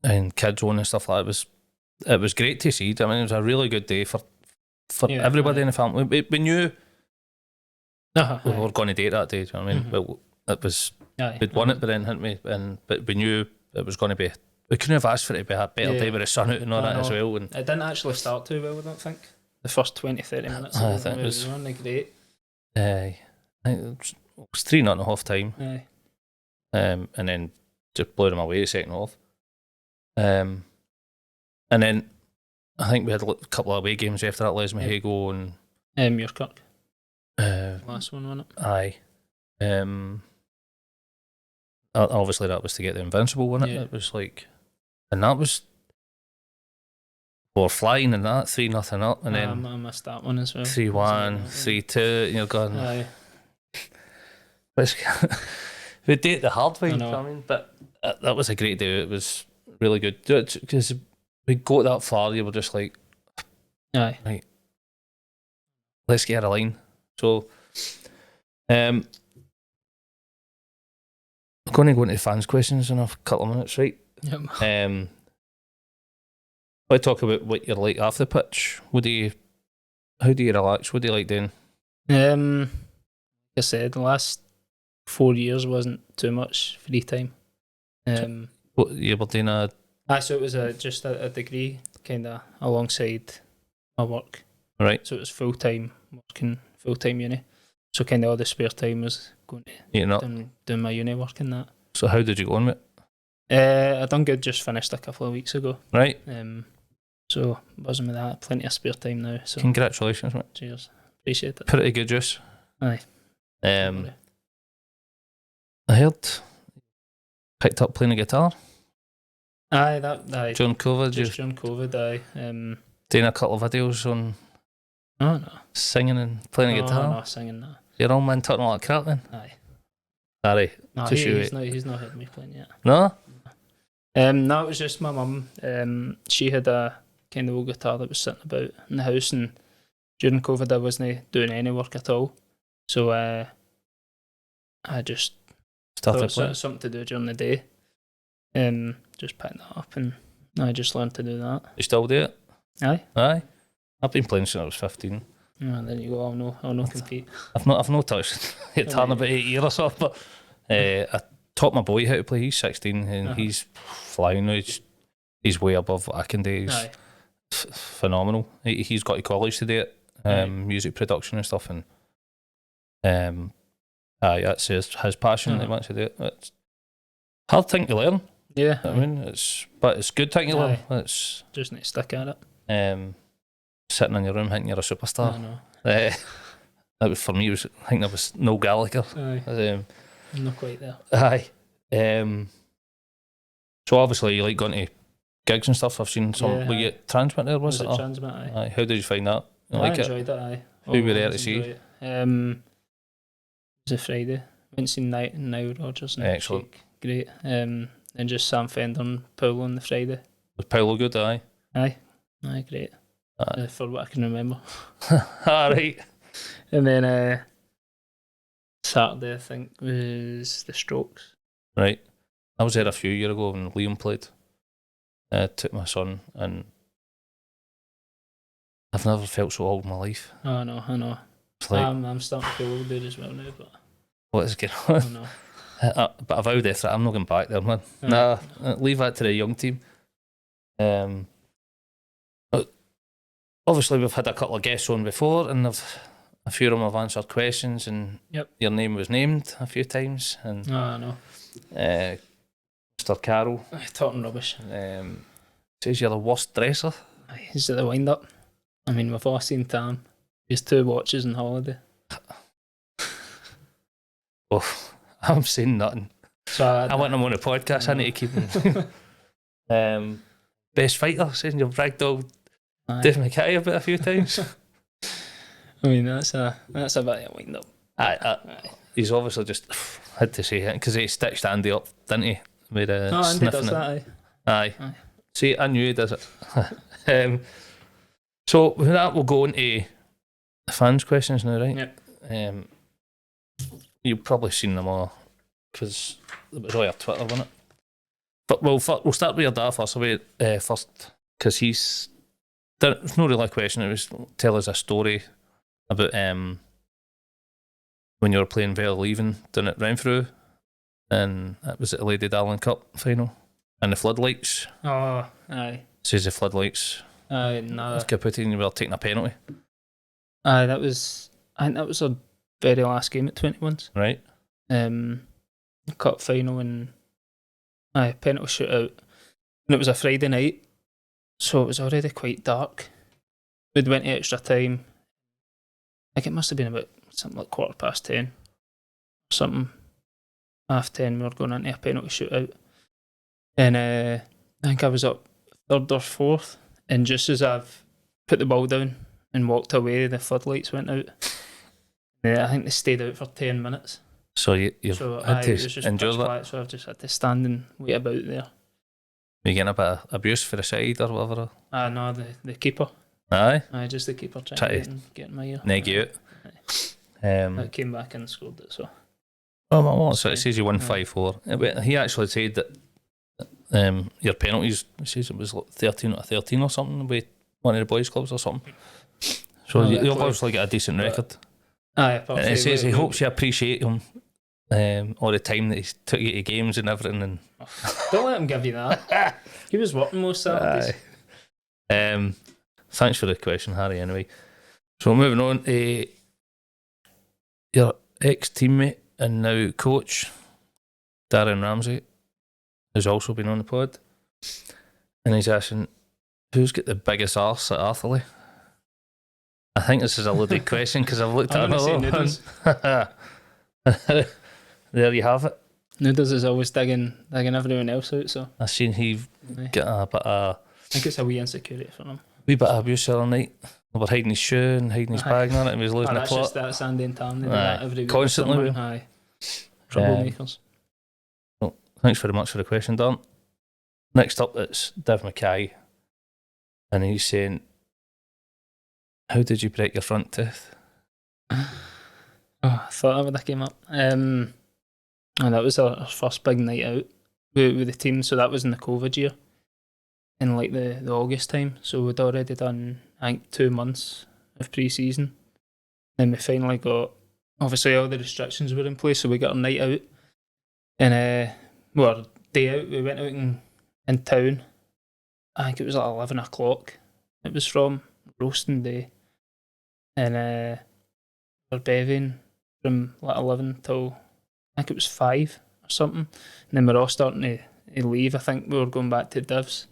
and kids on and stuff like that. It was great to see. I mean, it was a really good day for everybody in the family. We knew we were going to date that day. Do you know what I mean? But it was we'd won it, but then hadn't we? But we knew it was going to be. We couldn't have asked for it to be a better day with the sun out and all that as well. And it didn't actually start too well, I don't think. The first 20-30 minutes. I think it was running great. I think it was 3-0 at half time. And then just blew them away the second half. And then I think we had a couple of away games after that. Les Mahago and Muirkirk. Last one, wasn't it? Aye. Obviously that was to get the Invincible, wasn't it? Yeah. It was like, and that was we're flying and that 3-0 up, and then I missed that one as well. 3-1, 3-2, and you're going. Aye. We did it the hard way. You know what I mean? But that was a great day. It was really good because we got that far. You were just like, aye, right, let's get a line. So, I'm going to go into fans' questions in a couple of minutes, right? Yep. Let's talk about what you're like off the pitch. How do you relax? What do you like doing? Like I said, the last 4 years wasn't too much free time. What you were doing so it was just a degree kind of alongside my work. Right. So it was full time working, full time uni. So kind of all the spare time was going to doing my uni work and that. So how did you go on with it? I done good. Just finished a couple of weeks ago. Right. So buzzing with that. Plenty of spare time now. So congratulations, mate. Cheers. Appreciate it. Pretty good juice. Aye. I heard picked up playing the guitar. Aye, during COVID. Just during COVID, aye. Doing a couple of videos on Oh no. Singing and playing a guitar? No, singing no. Your old man talking all that crap then? Aye. Harry, No, he's not had me playing yet. No? No, it was just my mum. She had a kind of old guitar that was sitting about in the house, and during COVID I wasn't doing any work at all. So I just Started thought playing? something to do during the day. Just picked that up and I just learned to do that. You still do it? Aye. Aye. I've been playing since I was 15. And then you go, I'll no compete. I've not touched guitar in about 8 years or so, but I taught my boy how to play. He's 16 and he's flying now. He's way above what I can do. He's phenomenal. He's got to college to do it, music production and stuff, and that's his passion. He wants to do it. It's a hard thing to learn. Yeah, I mean, but it's good thing to learn. It's just need to stick at it. Sitting in your room thinking you're a superstar. I know. That was for me. I think there was no Gallagher. Aye. I'm not quite there. Aye. So obviously you like going to gigs and stuff. I've seen some. Were you at Transmit there? Was it Transmit? Aye. How did you find that? You I enjoyed it. Aye. Who were there to see? It was a Friday. Went to see Nile Rodgers. And Excellent. Great. And just Sam Fender and Paulo on the Friday. Was Paulo good? Aye. Aye, great. For what I can remember. Alright. And then Saturday, I think, was the Strokes. Right. I was there a few years ago when Liam played. Took my son, and I've never felt so old in my life. Oh, no, I know. It's like, I'm starting to feel old dude as well now, but what is going on? I know. But I vowed after that, I'm not going back there, man. Nah, leave that to the young team. Obviously, we've had a couple of guests on before, and a few of them have answered questions, and your name was named a few times. And I know. Mr. Carroll talking rubbish. Says you're the worst dresser. He's at the wind up. I mean, we've all seen Tam. He's 2 watches on holiday. Oh, I'm saying nothing. So I want him on a podcast. I need to keep him. Best fighter, saying you've bragged all Dave McKay about a few times. I mean, that's a bit of a wind up. He's obviously just had to say it because he stitched Andy up, didn't he? With Andy does that. Aye. See, I knew he does it. So with that, we'll go into the fans' questions now, right? Yep. You've probably seen them all because it was all your Twitter, wasn't it? But we'll start with your dad first, because he's. There's no really question. It was tell us a story about when you were playing Vale Leaving down at Renfrew, and that was at the Lady Darling Cup final, and the floodlights. Oh, aye. Says the floodlights. Aye, no. Kaput, and you were taking a penalty. Aye, I think that was our very last game at 21s. Right. Cup final and penalty shootout, and it was a Friday night. So it was already quite dark. We'd went to extra time. I think it must have been about something like 10:15. Something. 10:30 we were going into a penalty shootout. And I think I was up 3rd or 4th. And just as I've put the ball down and walked away, the floodlights went out. I think they stayed out for 10 minutes. So you've had to endure that? Quiet, so I've just had to stand and wait about there. You getting a bit of abuse for the side or whatever? No, the keeper. Aye? Aye, just the keeper trying to get in my ear. Neg you out. I came back and scored it, so. Oh, well, so it says you won 5-4. He actually said that your penalties, he says it was like 13 out of 13 or something with one of the boys' clubs or something. So you've obviously got a decent record. Aye, and it says he hopes you appreciate him all the time that he took you to games and everything. And don't let him give you that. He was working most Saturdays. Thanks for the question, Harry, anyway. So moving on to your ex-teammate and now coach, Darren Ramsey, who's also been on the pod. And he's asking, who's got the biggest arse at Arthurlie? I think this is a loaded question because I've looked at another one. There you have it. Noodles is always digging everyone else out, so I seen he got a bit of, I think it's a wee insecurity for him. Wee bit of abuse the other night. Over hiding his shoe and hiding his bag and all that, and he was losing the That's plot. just that Sandy and Tam. They do Aye. that every week. Constantly. Or something. Aye. Troublemakers. Well, thanks very much for the question, Dan. Next up, it's Div Mackay, and he's saying, how did you break your front tooth? Oh, I thought that would have came up. And that was our first big night out with the team. So that was in the COVID year, in like the August time. So we'd already done, I think, 2 months of pre-season. Then we finally got, obviously all the restrictions were in place, so we got our night out. And well, day out, we went out in town. I think it was like 11 o'clock. It was from roasting day. And we're bevying from like 11 till, I think it was 5 or something. And then we're all starting to leave. I think we were going back to Divs.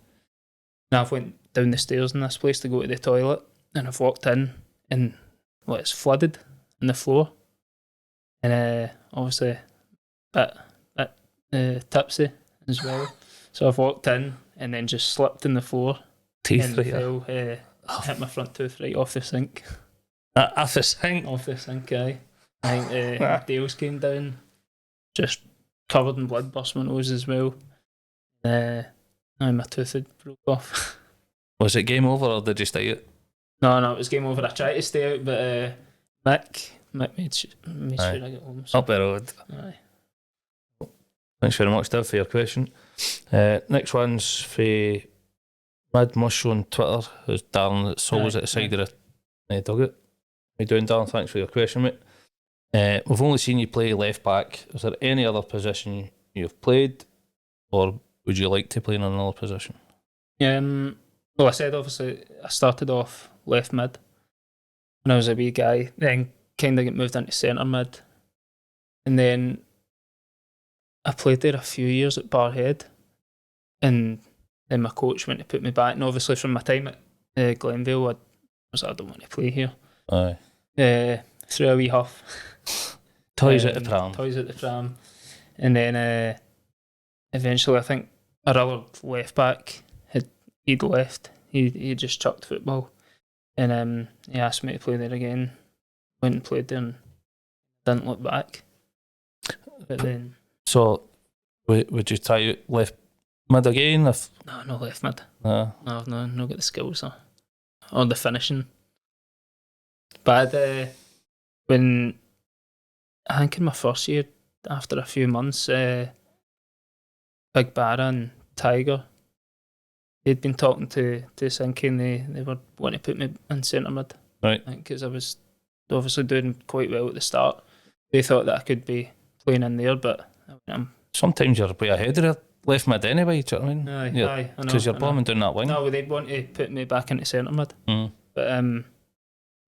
Now I've went down the stairs in this place to go to the toilet, and I've walked in and it's flooded in the floor. And obviously a bit tipsy as well. So I've walked in and then just slipped in the floor. Teeth and fell, hit my front tooth right off the sink. Off the sink? Off the sink, aye. I think Dales came down, just covered in blood, burst my nose as well. And my tooth had broke off. Was it game over or did you stay out? No, it was game over. I tried to stay out, but Mick made sure I got home. So. Up the road. Aye. Thanks very much, Div, for your question. Next one's for Mad Mush on Twitter, who's Darren that's always at the side of the dugget. How you doing, Darren? Thanks for your question, mate. We've only seen you play left back. Is there any other position you've played, or would you like to play in another position? Well, I said obviously I started off left mid when I was a wee guy, then kind of got moved into centre mid, and then I played there a few years at Barhead, and then my coach went to put me back. And obviously from my time at Glenville, I was like, I don't want to play here. Aye. Threw a wee huff. Toys at the pram. Toys at the pram. And then eventually I think our other left back he'd left. He just chucked football. And he asked me to play there again. Went and played there and didn't look back. But then... So, would you try out left mid again? If No left mid. No, I've not got the skills or the finishing. But when I think in my first year, after a few months, Big Barra and Tiger, they'd been talking to Sinky, and they were wanting to put me in centre mid. Right. Because I was obviously doing quite well at the start. They thought that I could be playing in there, but sometimes you're way ahead of the left mid anyway, do you know what I mean? Aye, Yeah, I know. because you're bombing down that wing. No, they'd want to put me back into centre mid. But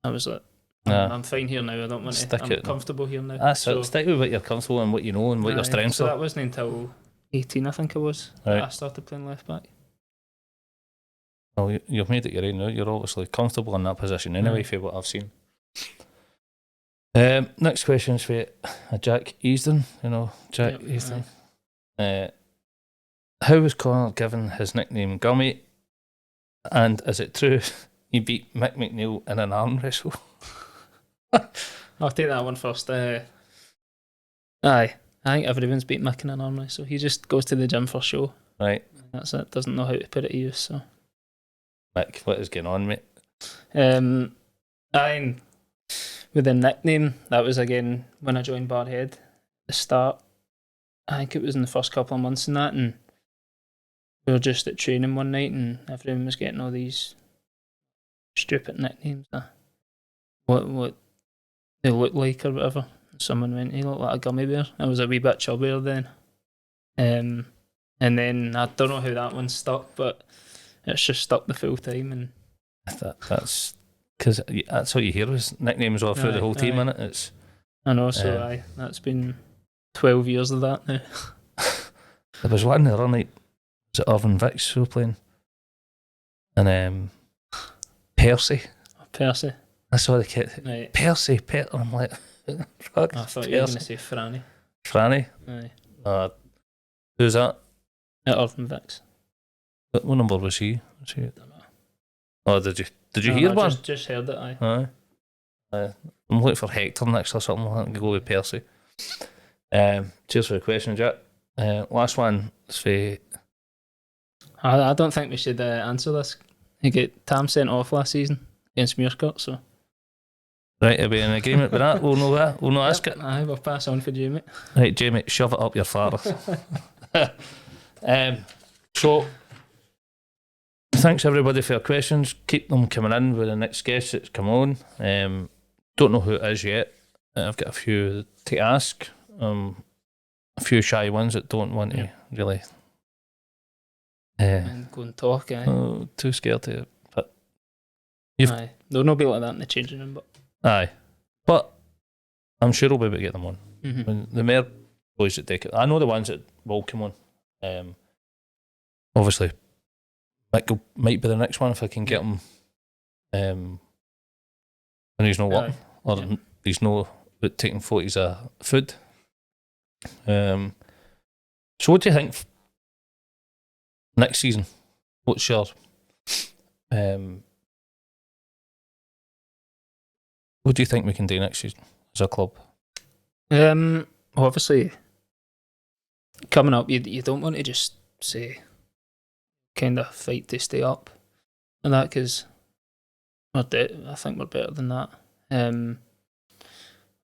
I was like, I'm fine here now. I don't want to. I'm comfortable here now. That's it. Stick with what you're comfortable and what you know and what your strengths so are. that wasn't until 18, I think I was, that I started playing left back. Well, you've made it your own now. You're obviously comfortable in that position anyway, for what I've seen. Next question is for Jack Easton. Jack Easton. How was Conor given his nickname Gummy? And is it true he beat Mick McNeil in an arm wrestle? I'll take that one first. Aye, I think everyone's beat Mick in an arm wrestle. He just goes to the gym for show. Right. That's it. Doesn't know how to put it to use. So, Mick, what is going on, mate? With the nickname, that was again when I joined Barhead. The start, I think it was in the first couple of months in that, and we were just at training one night, and everyone was getting all these stupid nicknames. What they look like or whatever. Someone went, he looked like a gummy bear. I was a wee bit chubbier then. And then I don't know how that one stuck, but it's just stuck the full time. And that's because that's all you hear is nicknames all through the whole team, innit? It's I know, so that's been 12 years of that now. There was one the other night, was it Irvin Vicks who were playing? And Percy. I saw the kid. Right. Percy. I'm like, fuck. I thought you were going to say Franny. Franny? Who's that? Irvin Vicks. What number was he? I don't know. Oh, did you hear one? Just heard it, aye. Aye. I'm looking for Hector next or something. I can go with Percy. Cheers for the question, Jack. Last one is for... I don't think we should answer this. He got Tam sent off last season against Muircourt, so... Right, are we in agreement with that? We'll know that. We'll not ask it. Aye, we'll pass on for Jamie. Right, Jamie, shove it up your father. So, thanks everybody for your questions. Keep them coming in with the next guest that's come on. Don't know who it is yet. I've got a few to ask. A few shy ones that don't want to really... and go and talk, aye. Too scared to... But aye. There'll not be like that in the changing room, but... Aye. But I'm sure we'll be able to get them on. Mm-hmm. When the mere boys that take it... I know the ones that will come on. Obviously, Michael might be the next one if I can get him... and he's not working. Or he's not taking photos of food. So what do you think next season? What's your what do you think we can do next season as a club? Obviously coming up you don't want to just say kind of fight to stay up and that, because I think we're better than that.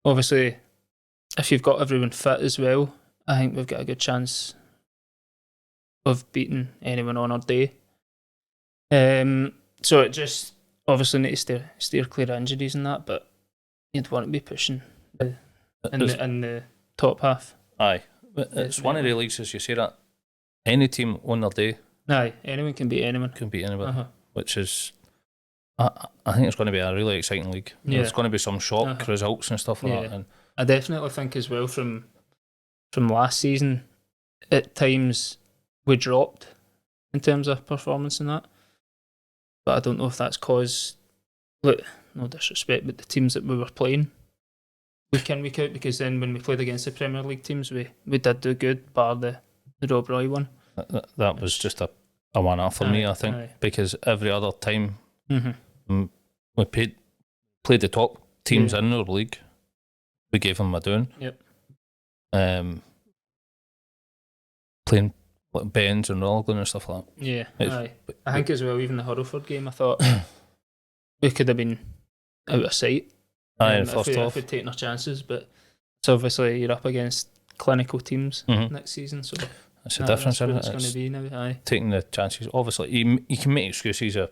Obviously if you've got everyone fit as well, I think we've got a good chance of beating anyone on our day. So it just obviously need to steer clear of injuries and that, but you'd want to be pushing in the top half. Aye, it's one of the leagues, as you say, that any team on their day, aye, anyone can beat anyone. Can beat anybody, which is, I think it's going to be a really exciting league. Yeah. There's going to be some shock results and stuff like that. And I definitely think as well from last season, at times we dropped in terms of performance and that. But I don't know if that's caused, look, no disrespect, but the teams that we were playing week in, week out, because then when we played against the Premier League teams, we did do good, bar the Rob Roy one. That was just a one-off for me, I think, because every other time we played the top teams in our league, we gave them a doing. Yep. Playing like Benz and Roglan and stuff like that. Yeah, I think as well, even the Hurlford game, I thought we could have been out of sight. If we'd taken our chances, but it's obviously you're up against clinical teams next season, so that's the difference. That's what it's going to be now. Taking the chances. Obviously, you can make excuses of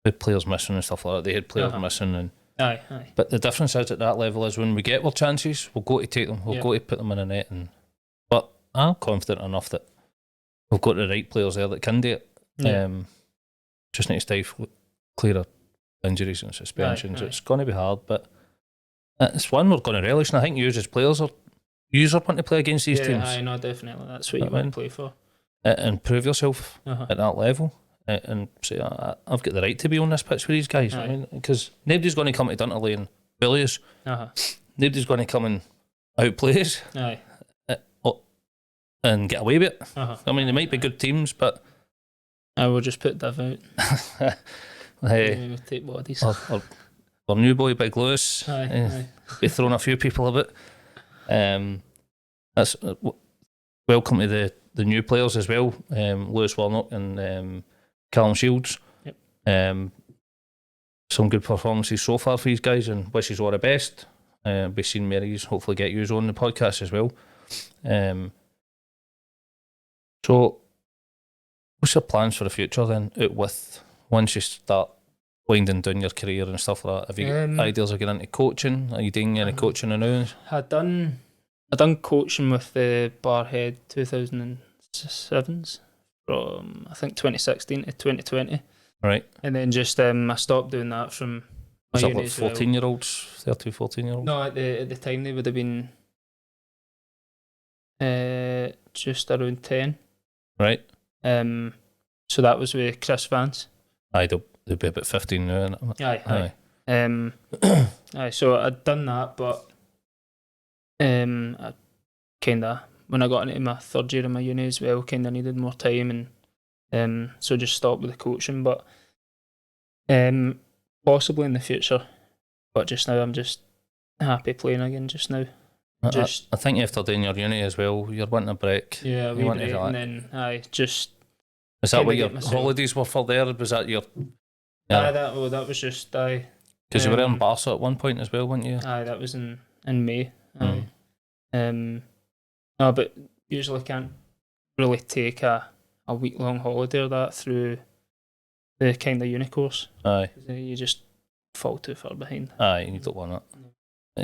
the players missing and stuff like that. They had players missing, and but the difference is at that level is when we get our chances, we'll go to take them. We'll go to put them in a net, but I'm confident enough that we've got the right players there that can do it. Just need to stay clear of injuries and suspensions. It's going to be hard, but it's one we're going to relish. And I think you as players are wanting to play against these teams. I know, definitely. That's what you want to play for. And prove yourself at that level. And say, I've got the right to be on this pitch with these guys. I mean, because nobody's going to come to Dunterley and bully us. Nobody's going to come and outplay us. And get away with it. I mean, they might be good teams, but I will just put Div out. We'll take bodies. Or new boy Big Lewis. Be throwing a few people a bit. That's welcome to the new players as well. Lewis Warnock and Callum Shields. Yep. Some good performances so far for these guys, and wishes all the best. Be seeing Mary's, hopefully get you on the podcast as well. So, what's your plans for the future then? Out with once you start winding down your career and stuff like that, have you got ideas of getting into coaching? Are you doing any coaching now? I done coaching with the Barhead 2007s from I think 2016 to 2020. Right. And then just I stopped doing that from. Was that like 14-year-olds, 13, 14-year-olds? No, at the time they would have been just around 10. Right. So that was with Chris Vance. They'll be about 15 now. Aye. So I'd done that, but I kind of, when I got into my third year of my uni as well, kind of needed more time, and so just stopped with the coaching. But Possibly in the future, but just now I'm just happy playing again. Just now, I think after doing your uni as well, you're wanting a break. yeah, You we want to break, and relax. then just Is that kinda what your get myself- holidays were for there? Was that your... Yeah. that was just Because you were in Barca at one point as well, weren't you? that was in May. No, but usually can't really take a week long holiday or that through the kind of uni course. Aye. You just fall too far behind. Aye, you don't want it.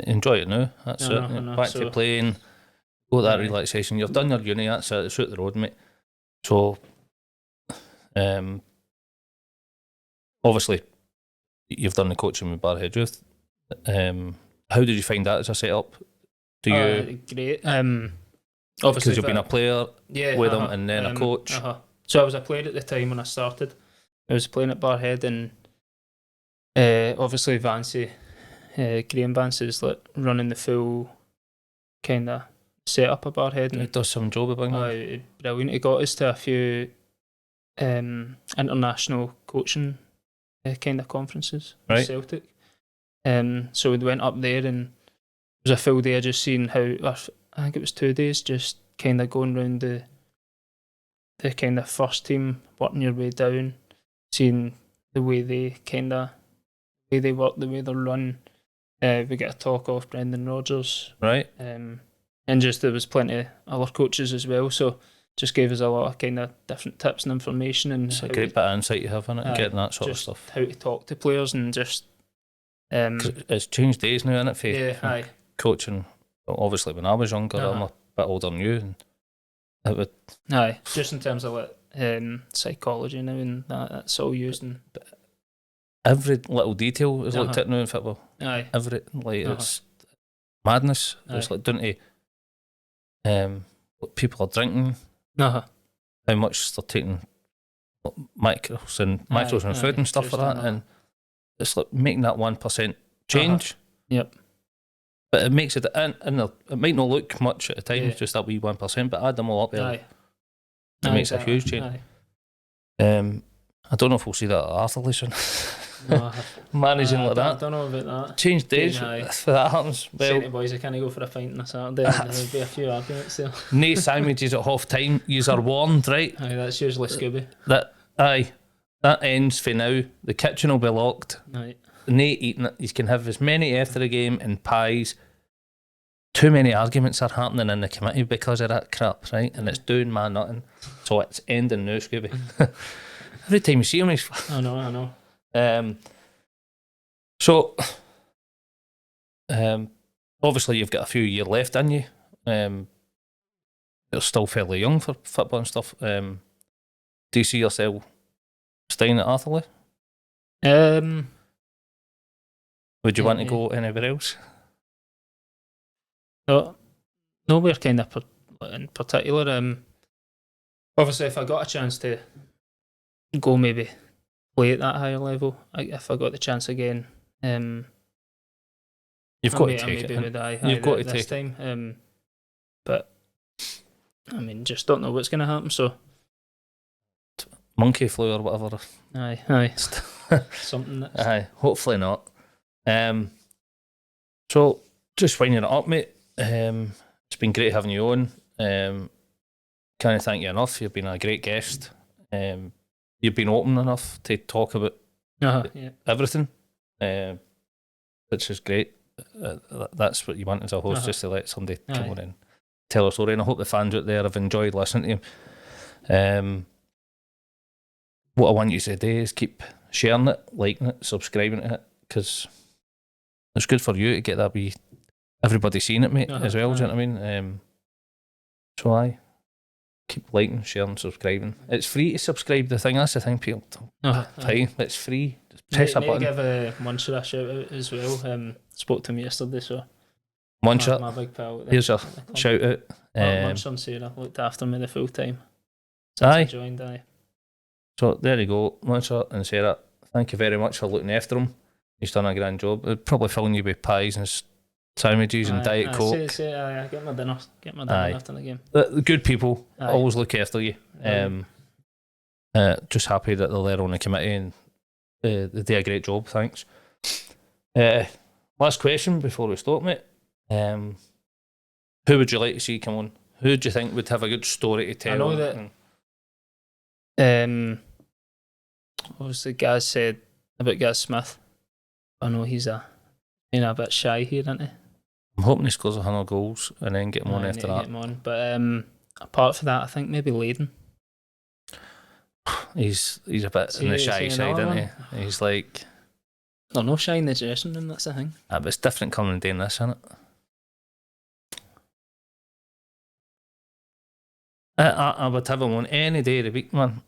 Enjoy it now. That's it. I know. Back to So- playing. Go that Aye. relaxation. You've done your uni. That's it. It's out the road, mate. So, obviously, you've done the coaching with Barhead Youth. How did you find that as a setup? Do you? Great. Because Obviously, you've been a player with them and then a coach. So I was a player at the time when I started. I was playing at Barhead, and obviously Vancy, Graham Vance is like running the full kind of setup at Barhead, He and does some job about him. brilliant. He got us to a few international coaching kind of conferences with Right. Celtic. So we went up there, and it was a full day of just seeing how, I think it was 2 days, just kind of going round the kind of first team, working your way down, seeing the way they work, the way they run. We get a talk off Brendan Rodgers, Right. and just there was plenty of other coaches as well, so just gave us a lot of kind of different tips and information, and It's a great bit of insight you have in it, and getting that sort of just stuff. how to talk to players, and just 'Cause it's changed days now, isn't it? yeah, Coaching. Well, obviously, when I was younger, I'm a bit older than you, and it would. just in terms of like psychology now, and that's all used in. Every little detail is looked at now in football. Aye. Every it's madness. It's like down to what people are drinking, how much they're taking micros and food and stuff like that, and it's like making that 1% change. Yep. But it makes it, and it might not look much at the time, it's just that wee 1%, but add them all up there, it makes a huge change. I don't know if we'll see that at Arthurlie soon. Managing like that. I don't know about that. Change days if that happens. Saying to boys, I can't go for a pint on a Saturday, and there would be a few arguments there. No sandwiches at half time. Yous are warned, right? Aye, that's usually Scooby. That ends for now. The kitchen will be locked. Aye. No eating it. You can have as many after the game and pies. Too many arguments are happening in the committee because of that crap, right? And it's doing my nothing. So it's ending now, Scooby. Every time you see him, he's... I know. So, obviously you've got a few years left in you. You're still fairly young for football and stuff. Do you see yourself staying at Arthurlie? Would you want to go anywhere else? No, nowhere kind of in particular. Obviously, if I got a chance to go maybe play at that higher level, if I got the chance again, you've got to take it. You've got to take it. But I mean, just don't know what's going to happen. So monkey flu or whatever. Aye. Something. Aye. Hopefully not. So just winding it up, mate. It's been great having you on. Can't thank you enough. You've been a great guest. You've been open enough to talk about everything, which is great. That's what you want as a host, just to let somebody come on and tell a story. And I hope the fans out there have enjoyed listening to him. What I want you to do is keep sharing it, liking it, subscribing to it, because it's good for you to get that wee everybody seeing it, mate, as well. Do you know what I mean? So I keep liking, sharing, subscribing. It's free to subscribe. The thing, that's the thing, people. It's free. Just press a button. Give Muncher a shout out as well. Spoke to him yesterday, so Muncher, my big pal. Here's your shout out. Muncher and Sarah looked after me the full time since I joined. So there you go, Muncher and Sarah. Thank you very much for looking after him. He's done a grand job. They're probably filling you with pies and sandwiches and Diet Coke. I get my dinner. After the game. The good people always look after you. Just happy that they're there on the committee and They do a great job, thanks. Last question before we stop, mate. Who would you like to see come on? Who do you think would have a good story to tell? I know that. Obviously, Gaz said about Gaz Smith. I know he's a bit shy here, isn't he? I'm hoping he scores 100 goals and then get him on I after need to that. get him on. But apart from that, I think maybe Leyden. He's a bit on the shy side, isn't he? He's like... They're no shy in the dressing room, that's the thing. But it's different coming and doing this, isn't it? I would have him on any day of the week, man.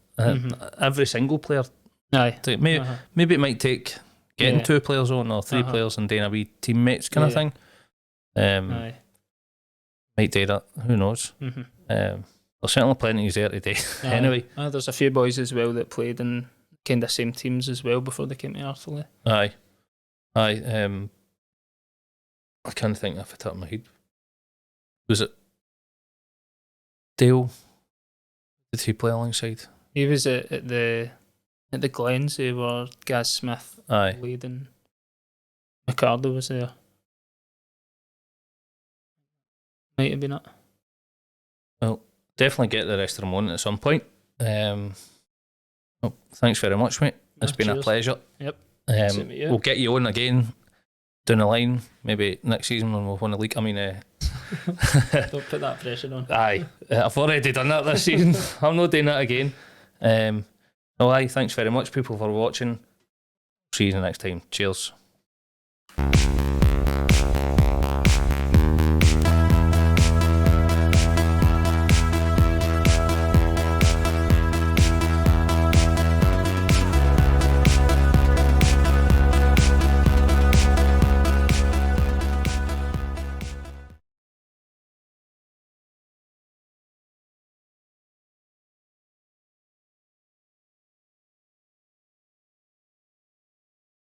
Every single player. Aye. Maybe it might take getting 2 players on or 3 players and doing a wee teammates kind of thing. Aye. Might do that. Who knows? There's certainly plenty there today. Anyway. There's a few boys as well that played in kind of same teams as well before they came to Arthurlie. Aye. I can't think off the top of my head. Was it Dale? Did he play alongside? He was at the Glens. They were Gaz Smith, Aye. Leyden, Ricardo was there. Might have been it. Well, definitely get the rest of them on at some point. Thanks very much, mate. It's been a pleasure. Yep. We'll get you on again down the line, maybe next season when we'll win the league. I mean, don't put that pressure on. Aye, I've already done that this season. I'm not doing that again. Thanks very much, people, for watching. See you next time. Cheers.